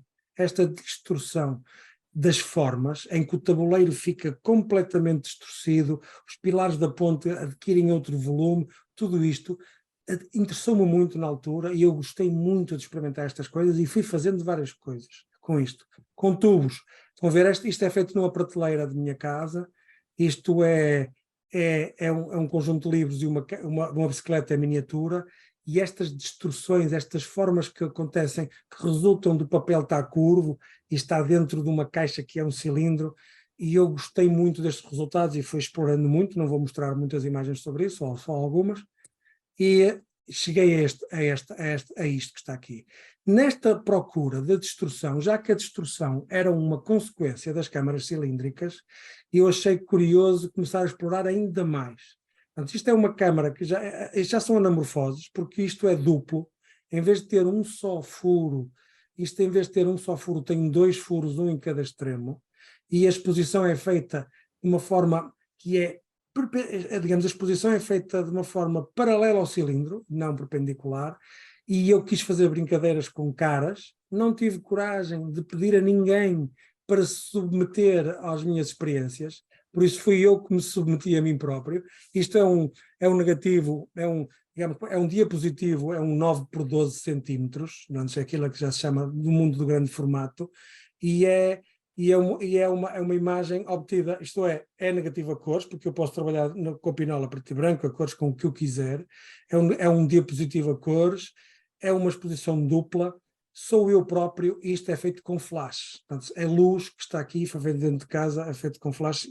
das formas, em que o tabuleiro fica completamente distorcido, os pilares da ponte adquirem outro volume, tudo isto interessou-me muito na altura e eu gostei muito de experimentar estas coisas e fui fazendo várias coisas com isto. Com tubos, estão a ver, isto é feito numa prateleira de minha casa, isto é um conjunto de livros e uma bicicleta em miniatura, e estas distorções, estas formas que acontecem, que resultam do papel estar curvo e está dentro de uma caixa que é um cilindro, e eu gostei muito destes resultados e fui explorando muito, não vou mostrar muitas imagens sobre isso, só algumas, e cheguei a isto que está aqui. Nesta procura da distorção, já que a distorção era uma consequência das câmaras cilíndricas, eu achei curioso começar a explorar ainda mais. Portanto, isto é uma câmara que já são anamorfoses, porque isto é duplo. Em vez de ter um só furo, isto em vez de ter um só furo, tem 2 furos, um em cada extremo, e a exposição é feita de uma forma que digamos, a exposição é feita de uma forma paralela ao cilindro, não perpendicular, e eu quis fazer brincadeiras com caras, não tive coragem de pedir a ninguém para se submeter às minhas experiências, por isso fui eu que me submeti a mim próprio. Isto é um negativo, digamos, é um diapositivo, é um 9 por 12 centímetros, não sei, aquilo que já se chama do mundo do grande formato, e é uma imagem obtida, isto é negativa a cores, porque eu posso trabalhar com a pinola preto e branco, a cores com o que eu quiser, é um diapositivo a cores, é uma exposição dupla, sou eu próprio e isto é feito com flash. Portanto, é luz que está aqui, foi feito dentro de casa, é feito com flash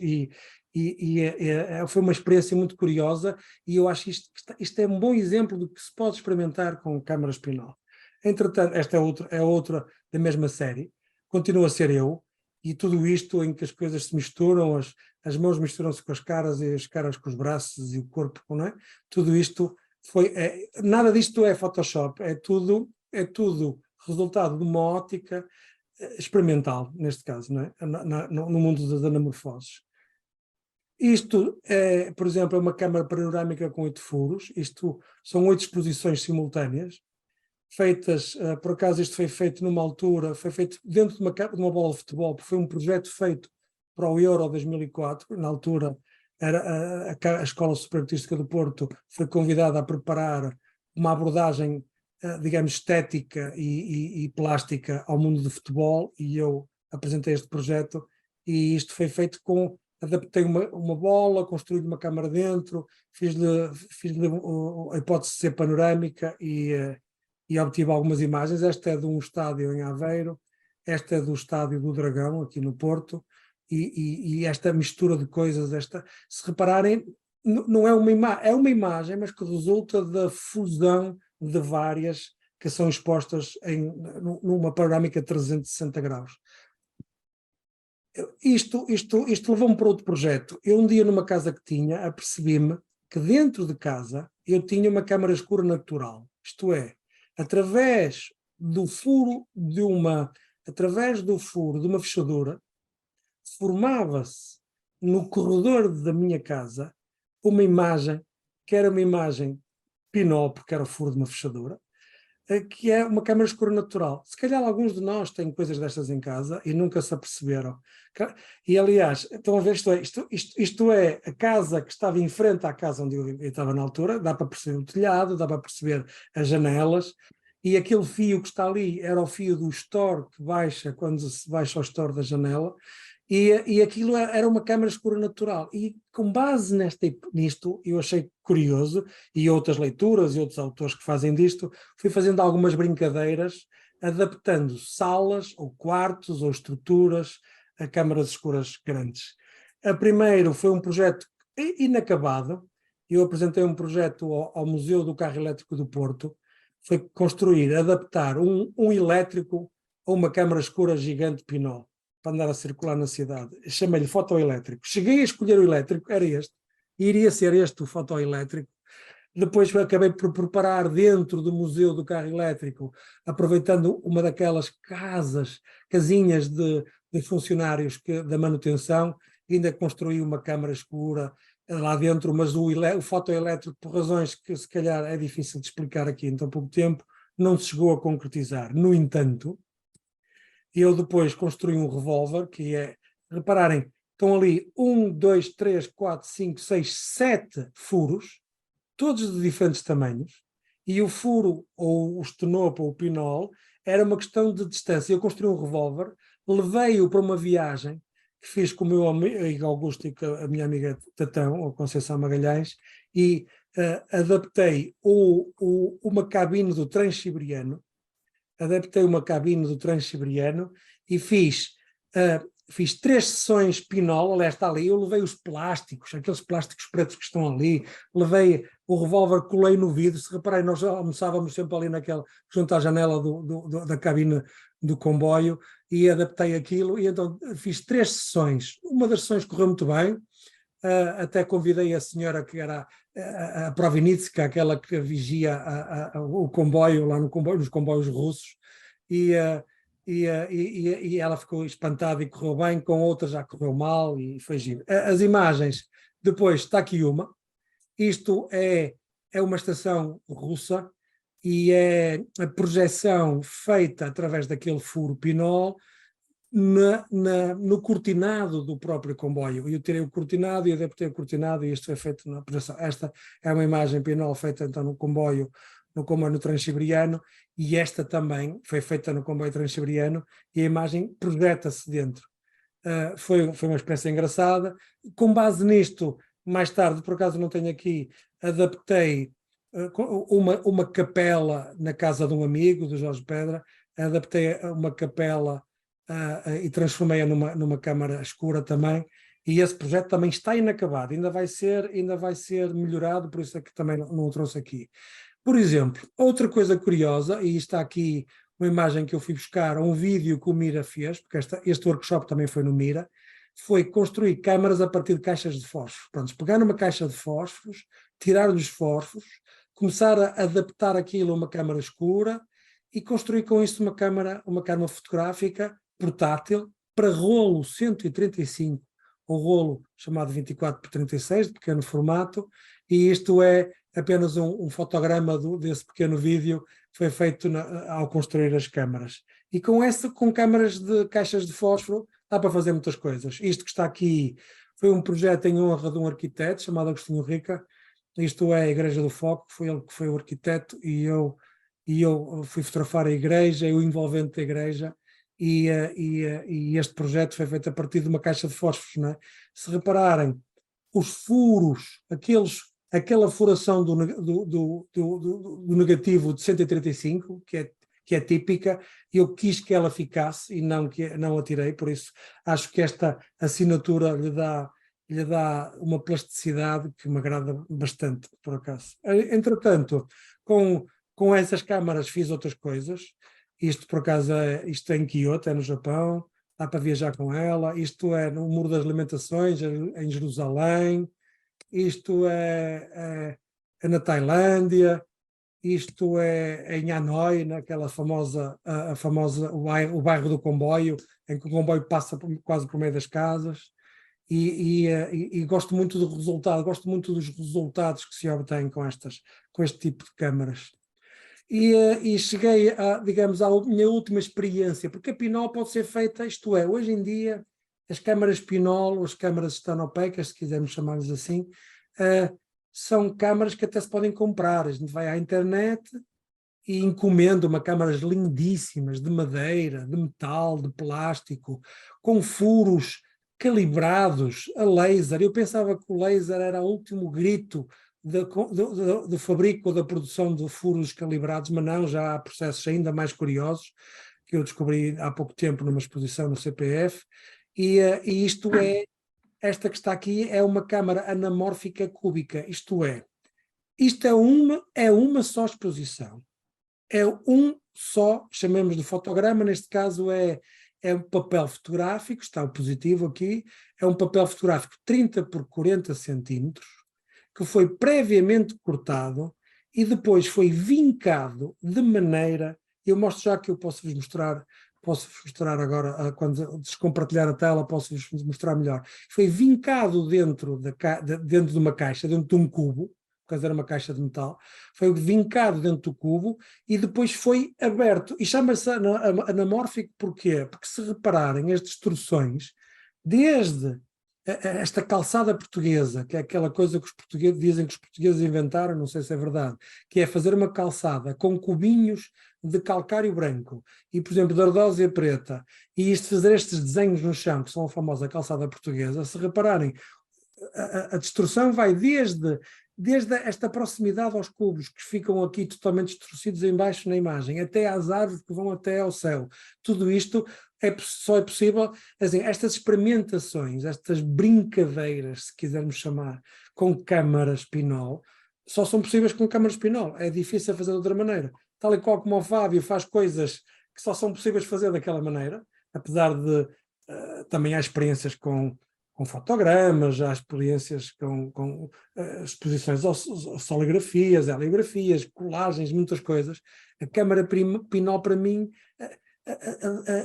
foi uma experiência muito curiosa e eu acho que isto é um bom exemplo do que se pode experimentar com câmaras pinol. Entretanto, esta é outra da mesma série, continua a ser eu, e tudo isto em que as coisas se misturam, as mãos misturam-se com as caras e as caras com os braços e o corpo, não é? Tudo isto nada disto é Photoshop, é tudo resultado de uma ótica experimental, neste caso, não é? No mundo das anamorfoses. Isto, por exemplo, é uma câmara panorâmica com 8 furos, isto são 8 exposições simultâneas, feitas, por acaso isto foi feito numa altura, foi feito dentro de uma bola de futebol, porque foi um projeto feito para o Euro 2004, na altura a Escola Superior Artística do Porto foi convidada a preparar uma abordagem, digamos, estética e plástica ao mundo do futebol, e eu apresentei este projeto, e isto foi feito adaptei uma bola, construí uma câmara dentro, fiz-lhe a hipótese de ser panorâmica e obtive algumas imagens. Esta é de um estádio em Aveiro, esta é do estádio do Dragão, aqui no Porto, e esta mistura de coisas, se repararem, não é é uma imagem, mas que resulta da fusão de várias que são expostas numa panorâmica de 360 graus. Isto levou-me para outro projeto. Eu um dia numa casa que tinha, apercebi-me que dentro de casa eu tinha uma câmara escura natural, isto é, através do furo de uma fechadura, formava-se no corredor da minha casa uma imagem, que era uma imagem pinol, porque era o furo de uma fechadura, que é uma câmara escura natural. Se calhar alguns de nós têm coisas destas em casa e nunca se aperceberam. E aliás, estão a ver, isto é a casa que estava em frente à casa onde eu estava na altura, dá para perceber o telhado, dá para perceber as janelas, e aquele fio que está ali era o fio do store que baixa quando se baixa o store da janela, e aquilo era uma câmara escura natural. E com base nisto, eu achei curioso, e outras leituras e outros autores que fazem disto, fui fazendo algumas brincadeiras, adaptando salas, ou quartos, ou estruturas a câmaras escuras grandes. A primeiro foi um projeto inacabado. Eu apresentei um projeto ao Museu do Carro Elétrico do Porto, foi construir, adaptar um elétrico a uma câmara escura gigante pinol, para andar a circular na cidade. Chamei-lhe fotoelétrico. Cheguei a escolher o elétrico, era este, e iria ser este o fotoelétrico. Depois acabei por preparar dentro do Museu do Carro Elétrico, aproveitando uma daquelas casinhas de funcionários da manutenção, ainda construí uma câmara escura lá dentro, mas o fotoelétrico, por razões que se calhar é difícil de explicar aqui em tão pouco tempo, não se chegou a concretizar. No entanto, eu depois construí um revólver, que é, repararem, estão ali 1, 2, 3, 4, 5, 6, 7 furos, todos de diferentes tamanhos, e o furo, ou o estenopo, ou o pinol, era uma questão de distância. Eu construí um revólver, levei-o para uma viagem que fiz com o meu amigo Augusto e com a minha amiga Tatão, ou Conceição Magalhães, e adaptei uma cabine do Transsiberiano, e fiz 3 sessões pinol. Aliás, está ali, eu levei os plásticos, aqueles plásticos pretos que estão ali, levei o revólver, colei no vidro. Se reparem, nós almoçávamos sempre ali junto à janela da cabine do comboio, e adaptei aquilo, e então fiz 3 sessões. Uma das sessões correu muito bem, até convidei a senhora que era a Provinitska, aquela que vigia o comboio, lá no comboio, nos comboios russos, e ela ficou espantada e correu bem, com outras já correu mal e foi giro. As imagens, depois está aqui uma, isto é uma estação russa e é a projeção feita através daquele furo pinol no cortinado do próprio comboio. Eu tirei o cortinado e adaptei o cortinado e isto foi feito na projeção. Esta é uma imagem pinol feita então no comboio no Transiberiano, e esta também foi feita no comboio Transiberiano e a imagem projeta-se dentro. Foi uma experiência engraçada. Com base nisto, mais tarde, por acaso não tenho aqui, adaptei uma capela na casa de um amigo, do Jorge Pedra, adaptei uma capela e transformei-a numa câmara escura também, e esse projeto também está inacabado, ainda vai ser melhorado, por isso é que também não o trouxe aqui. Por exemplo, outra coisa curiosa, e está aqui uma imagem que eu fui buscar, um vídeo que o Mira fez, porque este workshop também foi no Mira, foi construir câmaras a partir de caixas de fósforos. Pronto, pegar numa caixa de fósforos, tirar os fósforos, começar a adaptar aquilo a uma câmara escura e construir com isso uma câmara fotográfica portátil para rolo 135, ou rolo chamado 24x36, de pequeno formato, e isto é apenas um fotograma desse pequeno vídeo que foi feito ao construir as câmaras. E com câmaras de caixas de fósforo dá para fazer muitas coisas. Isto que está aqui foi um projeto em honra de um arquiteto chamado Agostinho Rica. Isto é a Igreja do Foco, foi ele que foi o arquiteto, e eu fui fotografar a igreja e o envolvente da igreja, e este projeto foi feito a partir de uma caixa de fósforos, não é? Se repararem, os furos, aquela furação do negativo de 135, que é típica, eu quis que ela ficasse e não a tirei, por isso acho que esta assinatura lhe dá uma plasticidade que me agrada bastante, por acaso. Entretanto, com essas câmaras fiz outras coisas. Isto, por acaso, isto é em Kyoto, é no Japão, dá para viajar com ela. Isto é no Muro das Lamentações, em Jerusalém. Isto é na Tailândia. Isto é em Hanoi, naquela o bairro do comboio, em que o comboio passa quase por meio das casas. E gosto muito do resultado, gosto muito dos resultados que se obtêm com este tipo de câmaras. E cheguei, digamos, à minha última experiência, porque a pinol pode ser feita, isto é, hoje em dia, as câmaras pinol, ou as câmaras estanopeias, se quisermos chamá-las assim, são câmaras que até se podem comprar. A gente vai à internet e encomenda câmaras lindíssimas, de madeira, de metal, de plástico, com furos calibrados a laser. Eu pensava que o laser era o último grito do fabrico ou da produção de furos calibrados, mas não, já há processos ainda mais curiosos que eu descobri há pouco tempo numa exposição no CPF, e esta que está aqui é uma câmara anamórfica cúbica, isto é uma só exposição, é um só, chamemos de fotograma, neste caso é um papel fotográfico, está o positivo aqui, é um papel fotográfico 30 por 40 centímetros, que foi previamente cortado e depois foi vincado de maneira, eu mostro já que eu posso-vos mostrar agora, quando descompartilhar a tela, posso-vos mostrar melhor. Foi vincado dentro de uma caixa, dentro de um cubo, por causa era uma caixa de metal, foi vincado dentro do cubo e depois foi aberto. E chama-se anamórfico porquê? Porque se repararem as distorções, desde esta calçada portuguesa, que é aquela coisa que os portugueses dizem que os portugueses inventaram, não sei se é verdade, que é fazer uma calçada com cubinhos de calcário branco e, por exemplo, de ardósia preta, e fazer estes desenhos no chão, que são a famosa calçada portuguesa. Se repararem, a distorção vai desde esta proximidade aos cubos, que ficam aqui totalmente distorcidos em baixo na imagem, até às árvores que vão até ao céu. Tudo isto só é possível, assim, estas experimentações, estas brincadeiras, se quisermos chamar, com câmaras pinol, só são possíveis com câmaras pinol. É difícil fazer de outra maneira. Tal e qual como o Fábio faz coisas que só são possíveis fazer daquela maneira, apesar de também há experiências com fotogramas, há experiências com exposições soligrafias, heliografias, colagens, muitas coisas. A câmara Pinol, para mim,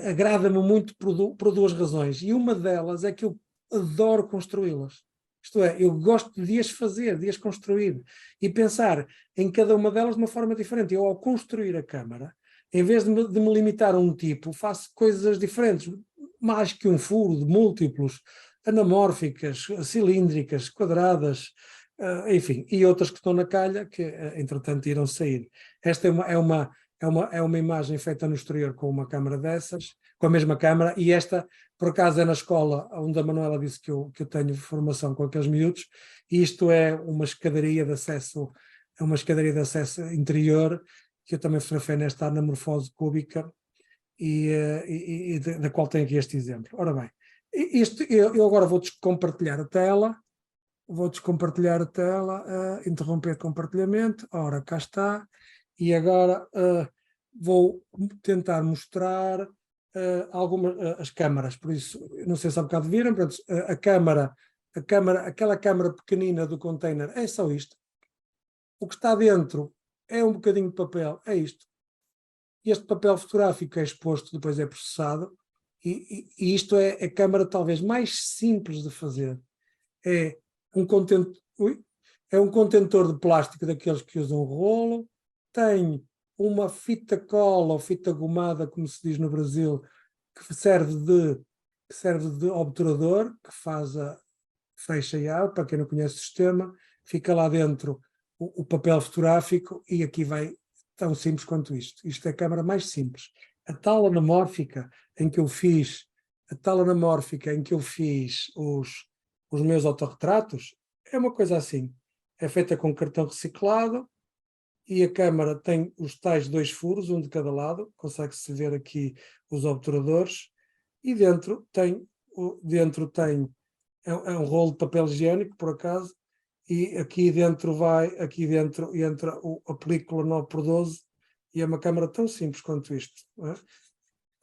agrada-me muito por duas razões. E uma delas é que eu adoro construí-las. Isto é, eu gosto de as fazer, de as construir e pensar em cada uma delas de uma forma diferente. Eu, ao construir a câmara, em vez de me limitar a um tipo, faço coisas diferentes, mais que um furo, de múltiplos, anamórficas, cilíndricas, quadradas, enfim, e outras que estão na calha, que entretanto irão sair. Esta é uma imagem feita no exterior com uma câmara dessas, com a mesma câmara, e esta, por acaso, é na escola onde a Manuela disse que eu tenho formação com aqueles miúdos, e isto é uma escadaria de acesso, interior, que eu também fotografei nesta anamorfose cúbica, e da qual tenho aqui este exemplo. Ora bem, eu agora vou descompartilhar a tela, interromper compartilhamento, ora, cá está, e agora vou tentar mostrar as câmaras, por isso, não sei se há bocado viram, portanto, aquela câmara pequenina do container é só isto, o que está dentro é um bocadinho de papel, é isto. Este papel fotográfico é exposto, depois é processado, e isto é a câmara talvez mais simples de fazer. É um contentor de plástico daqueles que usam rolo, tem uma fita cola ou fita gomada, como se diz no Brasil, que serve de obturador, que fecha e abre, para quem não conhece o sistema, fica lá dentro o papel fotográfico e aqui vai tão simples quanto isto. Isto é a câmara mais simples. A tal anamórfica em que eu fiz os meus autorretratos é uma coisa assim. É feita com cartão reciclado e a câmara tem os tais 2 furos, um de cada lado, consegue-se ver aqui os obturadores, e dentro tem um rolo de papel higiênico, por acaso, e aqui dentro entra a película 9x12 e é uma câmara tão simples quanto isto, não é?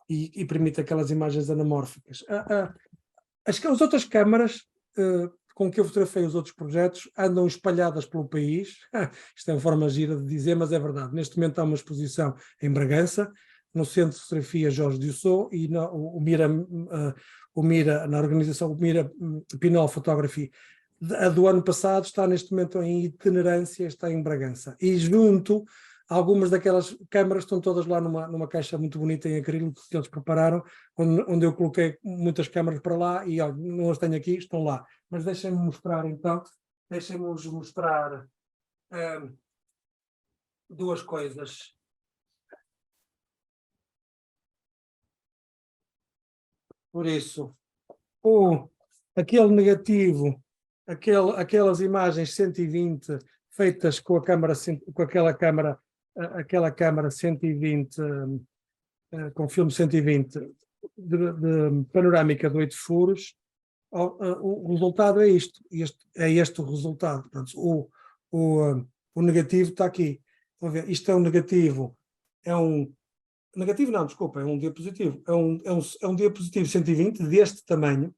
E permite aquelas imagens anamórficas. As outras câmaras com que eu fotografei os outros projetos andam espalhadas pelo país. Isto é uma forma gira de dizer, mas é verdade. Neste momento há uma exposição em Bragança, no Centro de Fotografia Jorge Dussault, e na organização Mira Pinol Photography do ano passado, está neste momento em itinerância, está em Bragança. E junto, algumas daquelas câmaras estão todas lá numa caixa muito bonita em acrílico que eles prepararam, onde eu coloquei muitas câmaras para lá e não as tenho aqui, estão lá. Mas deixem-me mostrar então, duas coisas. Por isso, aquele negativo, aquelas imagens 120 feitas com aquela câmara 120, com filme 120 de panorâmica de 8 furos, o resultado é isto. É este o resultado. Portanto, o negativo está aqui. Estão a ver? Isto é um negativo. Negativo não, desculpa, é um diapositivo. É um diapositivo 120 deste tamanho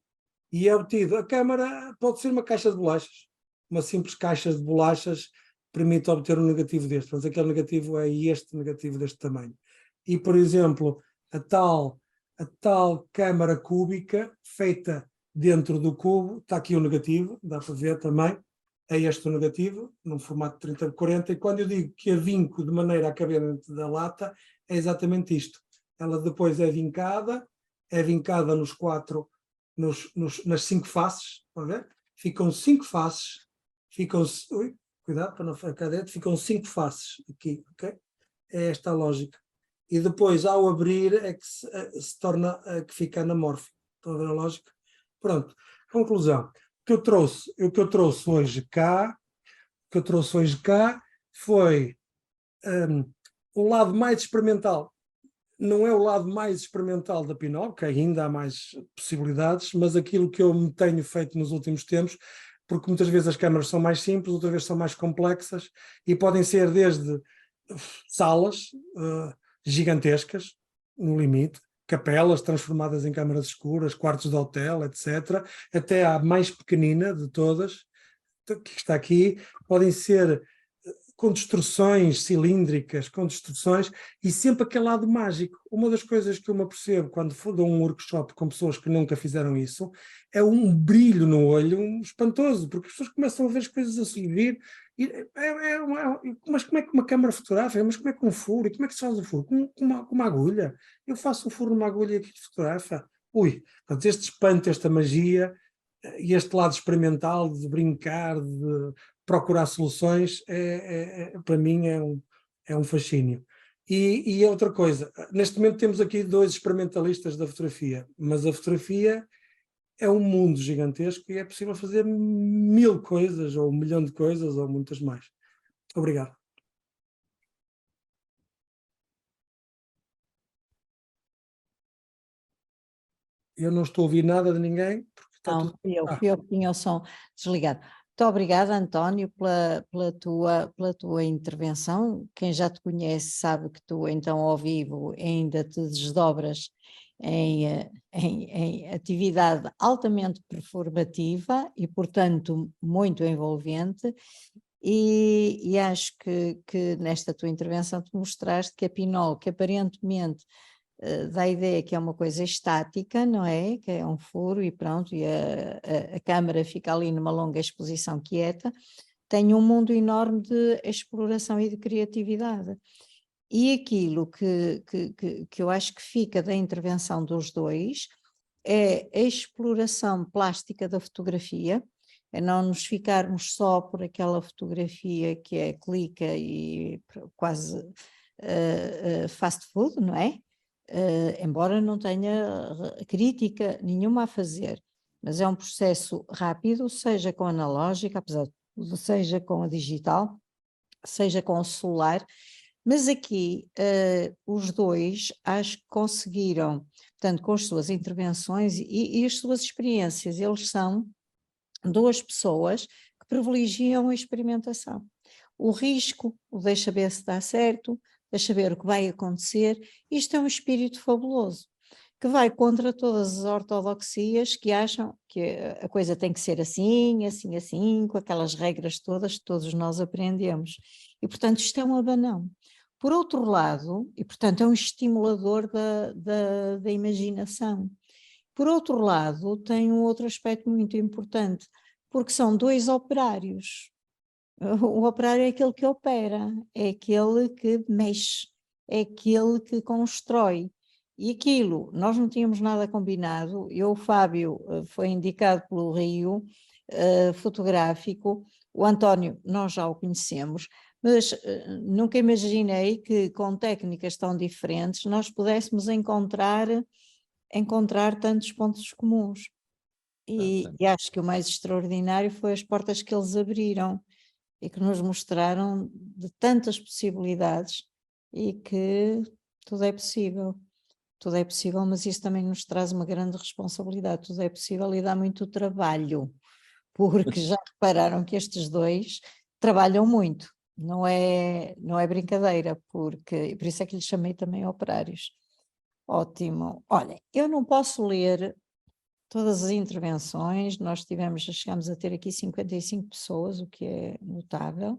e é obtido. A câmara pode ser uma caixa de bolachas. Uma simples caixa de bolachas permite obter um negativo deste. Mas aquele negativo é este negativo deste tamanho. E, por exemplo, a tal câmara cúbica feita dentro do cubo, está aqui o negativo, dá para ver também. É este o negativo, num formato de 30x40, e quando eu digo que a vinco de maneira a caber dentro da lata, é exatamente isto. Ela depois é vincada nas 5 faces, a ver? Ficam 5 faces, cuidado para não ficar dentro, ficam 5 faces aqui, ok? É esta a lógica. E depois, ao abrir, é que se torna, que fica anamórfico. Estão a ver a lógica? Pronto, conclusão. O que eu trouxe hoje cá foi o lado mais experimental. Não é o lado mais experimental da Pinol, que ainda há mais possibilidades, mas aquilo que eu me tenho feito nos últimos tempos, porque muitas vezes as câmaras são mais simples, outras vezes são mais complexas, e podem ser desde salas gigantescas, no limite, capelas transformadas em câmaras escuras, quartos de hotel, etc., até à mais pequenina de todas, que está aqui, podem ser construções cilíndricas, construções, e sempre aquele lado mágico. Uma das coisas que eu me apercebo quando dou um workshop com pessoas que nunca fizeram isso, é um brilho no olho espantoso, porque as pessoas começam a ver as coisas a surgir, e mas como é que uma câmara fotográfica, mas como é que um furo, e como é que se faz o furo? Com uma agulha? Eu faço um furo numa agulha que fotografa? Ui, portanto, este espanto, esta magia, e este lado experimental de brincar, de procurar soluções, para mim é um fascínio. E outra coisa, neste momento temos aqui 2 experimentalistas da fotografia, mas a fotografia é um mundo gigantesco e é possível fazer 1000 coisas, ou 1 milhão de coisas, ou muitas mais. Obrigado. Eu não estou a ouvir nada de ninguém, porque está Não, tudo... fui eu que tinha o som desligado. Muito obrigada, António, pela tua intervenção. Quem já te conhece sabe que tu, então, ao vivo, ainda te desdobras em atividade altamente performativa e, portanto, muito envolvente. E acho que nesta tua intervenção te mostraste que a Pinol, que aparentemente dá a ideia que é uma coisa estática, não é? Que é um furo e pronto, e a câmara fica ali numa longa exposição quieta, tem um mundo enorme de exploração e de criatividade. E aquilo que eu acho que fica da intervenção dos dois é a exploração plástica da fotografia, é não nos ficarmos só por aquela fotografia que é clica e quase fast food, não é? Embora não tenha crítica nenhuma a fazer, mas é um processo rápido, seja com a analógica, apesar de tudo, seja com a digital, seja com o celular, mas aqui os dois acho que conseguiram, portanto, com as suas intervenções e as suas experiências, eles são 2 pessoas que privilegiam a experimentação. O risco, o deixa ver se dá certo, deixa ver o que vai acontecer. Isto é um espírito fabuloso, que vai contra todas as ortodoxias que acham que a coisa tem que ser assim, assim, assim, com aquelas regras todas que todos nós aprendemos. E, portanto, isto é um abanão. Por outro lado, e portanto é um estimulador da imaginação. Por outro lado, tem um outro aspecto muito importante, porque são 2 operários. O operário é aquele que opera, é aquele que mexe, é aquele que constrói. E aquilo, nós não tínhamos nada combinado, o Fábio foi indicado pelo Rio fotográfico, o António nós já o conhecemos, mas nunca imaginei que com técnicas tão diferentes nós pudéssemos encontrar tantos pontos comuns. E acho que o mais extraordinário foi as portas que eles abriram e que nos mostraram de tantas possibilidades e que tudo é possível, mas isso também nos traz uma grande responsabilidade, tudo é possível e dá muito trabalho, porque já repararam que estes 2 trabalham muito, não é brincadeira, porque por isso é que lhes chamei também operários. Ótimo. Olha, eu não posso ler todas as intervenções, nós chegámos a ter aqui 55 pessoas, o que é notável,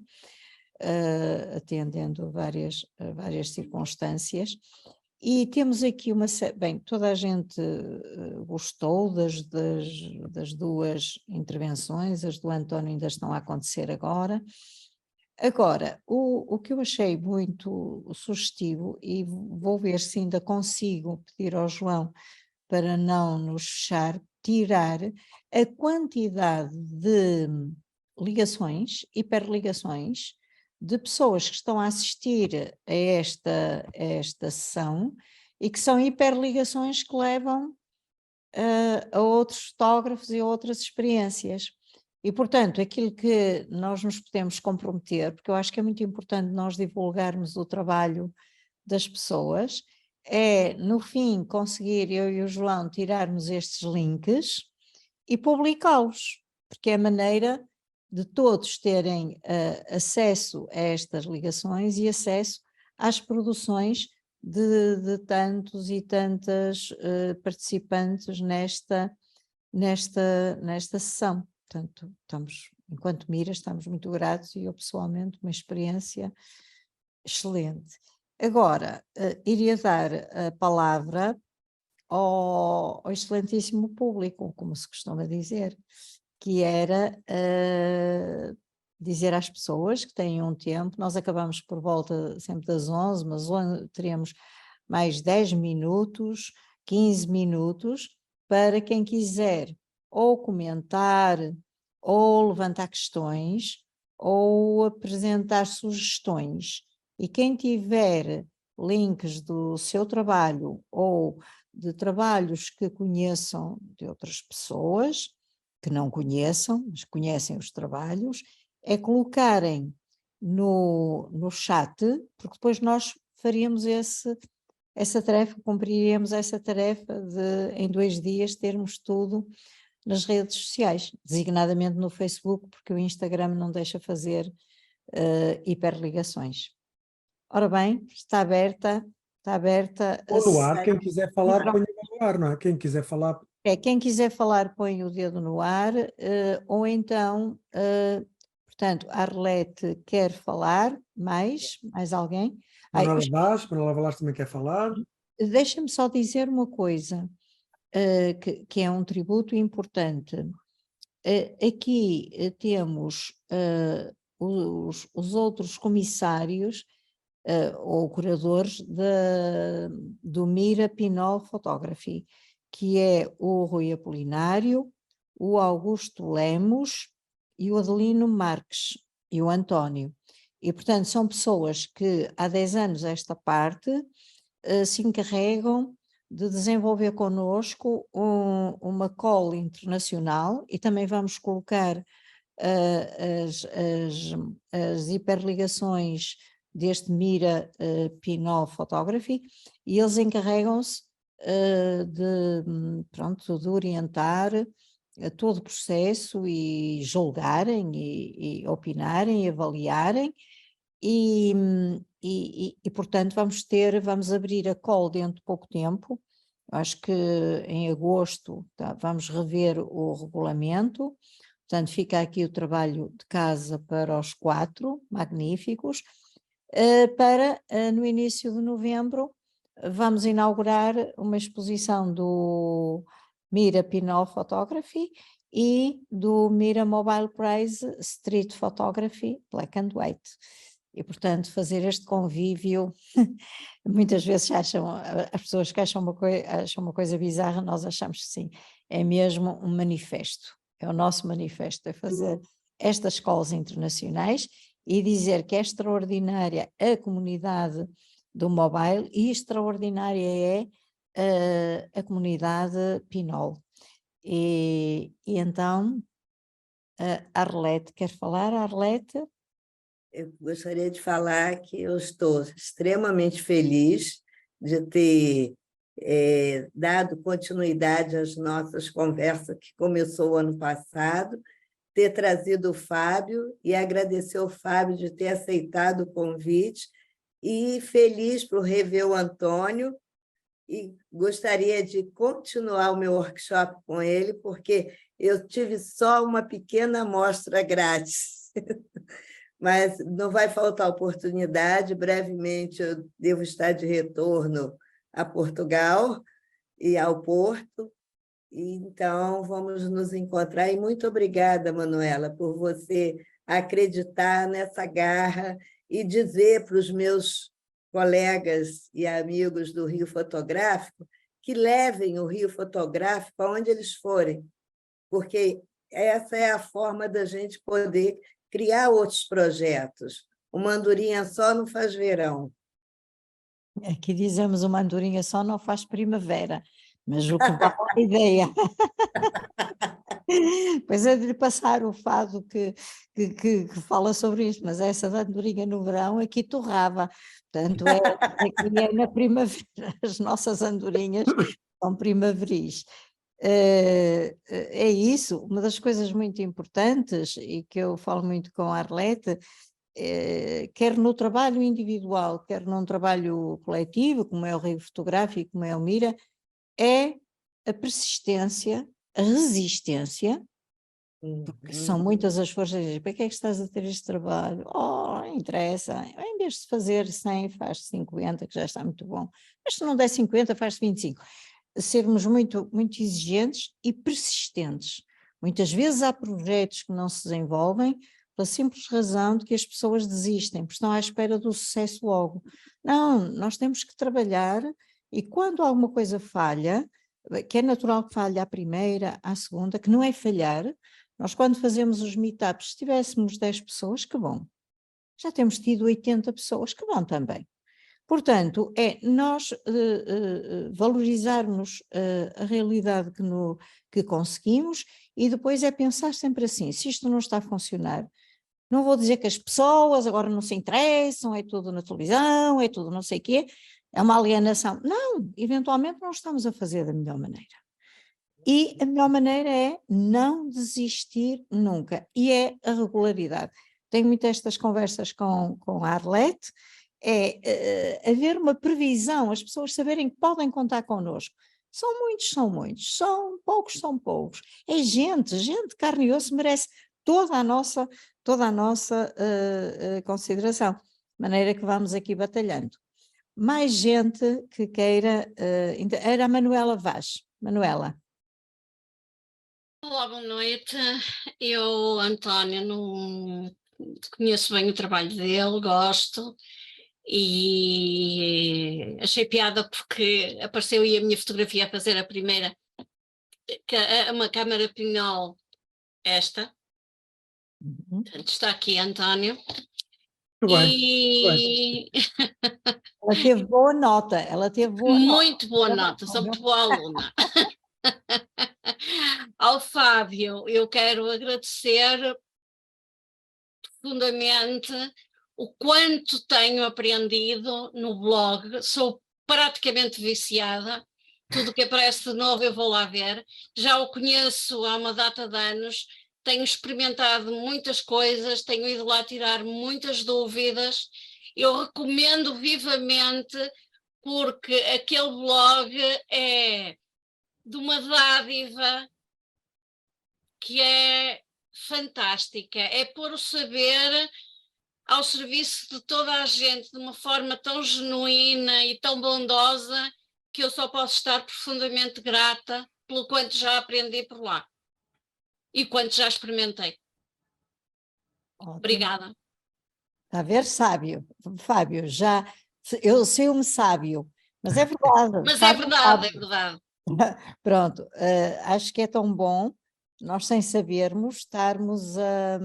atendendo a várias circunstâncias, e temos aqui bem, toda a gente gostou das 2 intervenções, as do António ainda estão a acontecer agora. Agora, o que eu achei muito sugestivo, e vou ver se ainda consigo pedir ao João para não nos fechar, tirar a quantidade de ligações, hiperligações, de pessoas que estão a assistir a esta sessão e que são hiperligações que levam a outros fotógrafos e a outras experiências. E, portanto, aquilo que nós nos podemos comprometer, porque eu acho que é muito importante nós divulgarmos o trabalho das pessoas, é, no fim, conseguir eu e o João tirarmos estes links e publicá-los, porque é a maneira de todos terem acesso a estas ligações e acesso às produções de tantos e tantas participantes nesta sessão. Portanto, enquanto Mira, estamos muito gratos e eu pessoalmente uma experiência excelente. Agora, iria dar a palavra ao excelentíssimo público, como se costuma dizer, que era dizer às pessoas que têm um tempo, nós acabamos por volta sempre das 11, mas teremos mais 10 minutos, 15 minutos, para quem quiser ou comentar, ou levantar questões, ou apresentar sugestões. E quem tiver links do seu trabalho ou de trabalhos que conheçam de outras pessoas, que não conheçam, mas conhecem os trabalhos, é colocarem no chat, porque depois nós faríamos essa tarefa, cumpriríamos essa tarefa de, em 2 dias, termos tudo nas redes sociais, designadamente no Facebook, porque o Instagram não deixa fazer hiperligações. Ora bem, está aberta. Ou no ar, quem quiser falar, põe no ar, não é? Quem quiser falar. Quem quiser falar, põe o dedo no ar, ou então, portanto, a Arlete quer falar, mais alguém? Manuela Vaz também quer falar. Deixa-me só dizer uma coisa, que é um tributo importante. Aqui temos os outros comissários ou curadores do Mira Pinol Photography, que é o Rui Apolinário, o Augusto Lemos e o Adelino Marques e o António. E, portanto, são pessoas que há 10 anos esta parte se encarregam de desenvolver connosco uma call internacional, e também vamos colocar as hiperligações deste Mira Pinol Photography, e eles encarregam-se de orientar todo o processo e julgarem e opinarem e avaliarem, e portanto vamos abrir a call dentro de pouco tempo. Acho que em agosto vamos rever o regulamento, portanto fica aqui o trabalho de casa para os 4 magníficos, para no início de novembro vamos inaugurar uma exposição do Mira Pinol Photography e do Mira Mobile Prize Street Photography Black and White. E, portanto, fazer este convívio, muitas vezes as pessoas que acham uma coisa bizarra, nós achamos que sim, é mesmo um manifesto, é o nosso manifesto, é fazer estas calls internacionais e dizer que é extraordinária a comunidade do mobile e extraordinária é a comunidade Pinol. E então, a Arlete, quer falar, Arlete? Eu gostaria de falar que eu estou extremamente feliz de ter dado continuidade às nossas conversas que começou o ano passado, ter trazido o Fábio e agradecer ao Fábio de ter aceitado o convite, e feliz por rever o Antônio, e gostaria de continuar o meu workshop com ele, porque eu tive só uma pequena amostra grátis. Mas não vai faltar oportunidade, brevemente eu devo estar de retorno a Portugal e ao Porto, então vamos nos encontrar. E muito obrigada, Manuela, por você acreditar nessa garra e dizer para os meus colegas e amigos do Rio Fotográfico que levem o Rio Fotográfico aonde eles forem, porque essa é a forma da gente poder criar outros projetos. Uma andorinha só não faz verão. Aqui dizemos uma andorinha só não faz primavera, mas o que vale a ideia. Pois é de lhe passar o fado que fala sobre isto, mas essa da andorinha no verão aqui torrava. Portanto, aqui é na primavera, as nossas andorinhas são primaveris. É isso, uma das coisas muito importantes, e que eu falo muito com a Arlete, quer no trabalho individual, quer num trabalho coletivo, como é o Rio Fotográfico, como é o Mira, é a persistência, a resistência, porque são muitas as forças, para que é que estás a ter este trabalho? Oh, não interessa, em vez de fazer 100, faz 50, que já está muito bom, mas se não der 50, faz 25. Sermos muito, muito exigentes e persistentes. Muitas vezes há projetos que não se desenvolvem pela simples razão de que as pessoas desistem, porque estão à espera do sucesso logo. Não, nós temos que trabalhar e quando alguma coisa falha, que é natural que falhe à primeira, à segunda, que não é falhar, nós quando fazemos os meetups, se tivéssemos 10 pessoas, que bom. Já temos tido 80 pessoas, que bom também. Portanto, é nós valorizarmos a realidade que conseguimos e depois é pensar sempre assim, se isto não está a funcionar, não vou dizer que as pessoas agora não se interessam, é tudo na televisão, é tudo não sei o quê, é uma alienação. Não, eventualmente não estamos a fazer da melhor maneira. E a melhor maneira é não desistir nunca, e é a regularidade. Tenho muitas estas conversas com a Arlete, haver uma previsão, as pessoas saberem que podem contar connosco. São muitos, são poucos. É gente de carne e osso merece toda a nossa consideração, de maneira que vamos aqui batalhando. Mais gente que queira, era a Manuela Vaz. Manuela. Olá, boa noite. Eu, António, não conheço bem o trabalho dele, gosto e achei piada porque apareceu aí a minha fotografia a fazer a primeira, uma câmara pinhol, esta. Portanto, está aqui, António. Muito bem. E Ela teve boa nota, muito boa nota, sou muito boa aluna. Ao Fábio, eu quero agradecer profundamente o quanto tenho aprendido no blog, sou praticamente viciada, tudo que aparece de novo eu vou lá ver, já o conheço há uma data de anos, tenho experimentado muitas coisas, tenho ido lá tirar muitas dúvidas, eu recomendo vivamente porque aquele blog é de uma dádiva que é fantástica, é pôr o saber ao serviço de toda a gente de uma forma tão genuína e tão bondosa que eu só posso estar profundamente grata pelo quanto já aprendi por lá e quanto já experimentei. Ótimo. Obrigada. Está a ver, sábio, Fábio, eu sei-me sábio, mas é verdade. Mas é verdade, é verdade. Pronto, acho que é tão bom nós sem sabermos estarmos a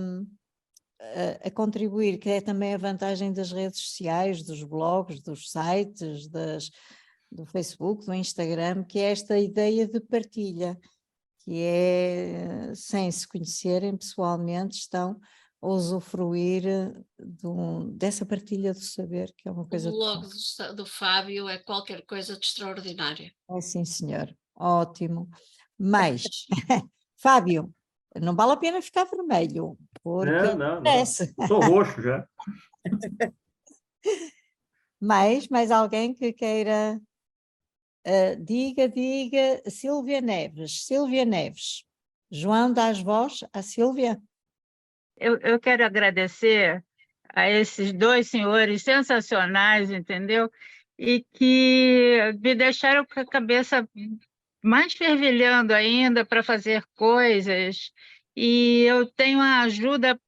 contribuir, que é também a vantagem das redes sociais, dos blogs, dos sites, do Facebook, do Instagram, que é esta ideia de partilha, que é, sem se conhecerem pessoalmente, estão a usufruir dessa partilha do saber, que é uma coisa... O blog do Fábio é qualquer coisa de extraordinário. É sim, senhor. Ótimo. Mas, Fábio, não vale a pena ficar vermelho, porque Não. parece. Estou roxo já. Mais alguém que queira... diga, Sílvia Neves. João, dás voz à Sílvia? Eu quero agradecer a esses dois senhores sensacionais, entendeu? E que me deixaram com a cabeça mais fervilhando ainda para fazer coisas. E eu tenho a ajuda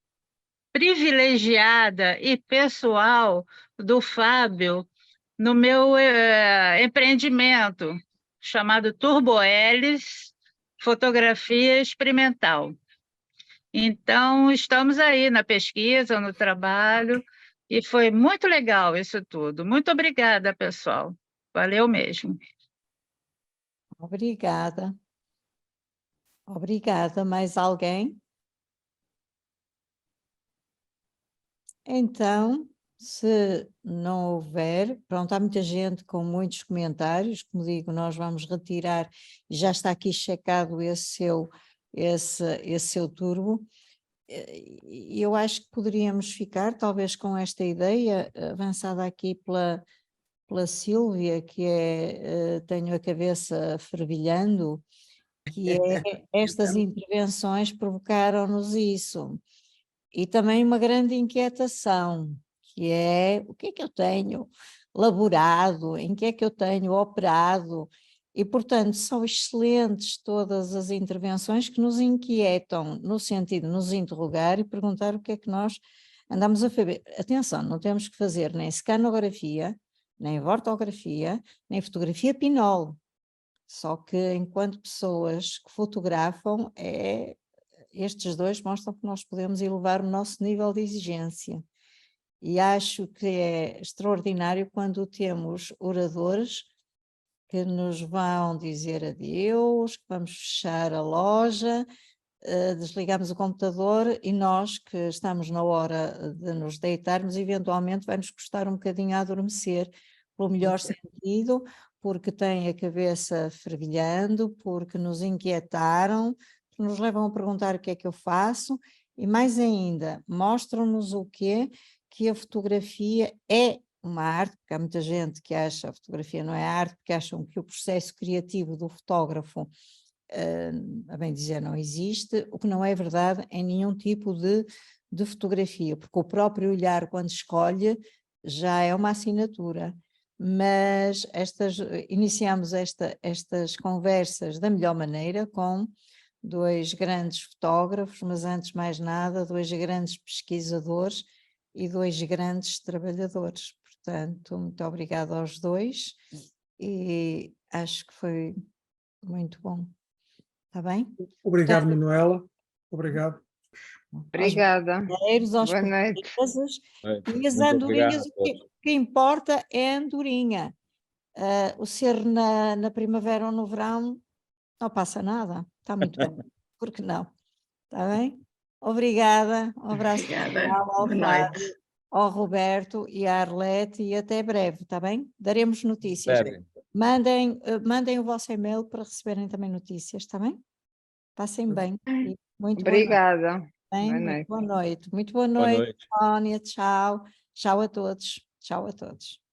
privilegiada e pessoal do Fábio no meu empreendimento, chamado Turbo Hélice Fotografia Experimental. Então, estamos aí na pesquisa, no trabalho, e foi muito legal isso tudo. Muito obrigada, pessoal. Valeu mesmo. Obrigada. Mais alguém? Então, se não houver, pronto, há muita gente com muitos comentários, como digo, nós vamos retirar, já está aqui checado esse seu turbo, eu acho que poderíamos ficar, talvez, com esta ideia, avançada aqui pela Sílvia, que é, tenho a cabeça fervilhando, que é estas intervenções provocaram-nos isso. E também uma grande inquietação, que é o que é que eu tenho laborado, em que é que eu tenho operado, e, portanto, são excelentes todas as intervenções que nos inquietam, no sentido de nos interrogar e perguntar o que é que nós andamos a fazer. Atenção, não temos que fazer nem scanografia, nem vortografia, nem fotografia pinol, só que enquanto pessoas que fotografam, estes dois mostram que nós podemos elevar o nosso nível de exigência. E acho que é extraordinário quando temos oradores que nos vão dizer adeus, que vamos fechar a loja, desligamos o computador e nós que estamos na hora de nos deitarmos, eventualmente vai-nos custar um bocadinho a adormecer, pelo melhor sentido, porque tem a cabeça fervilhando, porque nos inquietaram, porque nos levam a perguntar o que é que eu faço, e mais ainda, mostram-nos o quê? Que a fotografia é uma arte, porque há muita gente que acha a fotografia não é arte, porque acham que o processo criativo do fotógrafo, a bem dizer, não existe, o que não é verdade em nenhum tipo de fotografia, porque o próprio olhar, quando escolhe, já é uma assinatura. Mas iniciamos estas conversas da melhor maneira com dois grandes fotógrafos, mas antes de mais nada, dois grandes pesquisadores e dois grandes trabalhadores. Portanto, muito obrigada aos dois e acho que foi muito bom. Está bem? Obrigado, Manuela. Obrigado. Obrigada. Aos Boa noite. portugueses e as Muito obrigado andorinhas, a o todos. que importa é a andorinha. O ser na primavera ou no verão não passa nada, está muito bem. Por que não? Está bem? Obrigada, um abraço Obrigada. ao Boa Flávio, noite. ao Roberto e à Arlete e até breve, está bem? Daremos notícias. Breve. Mandem o vosso e-mail para receberem também notícias, está bem? Passem bem. E muito boa noite. Obrigada. Bem, Boa muito noite. boa noite. Muito boa Boa noite, noite. Sónia. Tchau. Tchau a todos. Tchau a todos.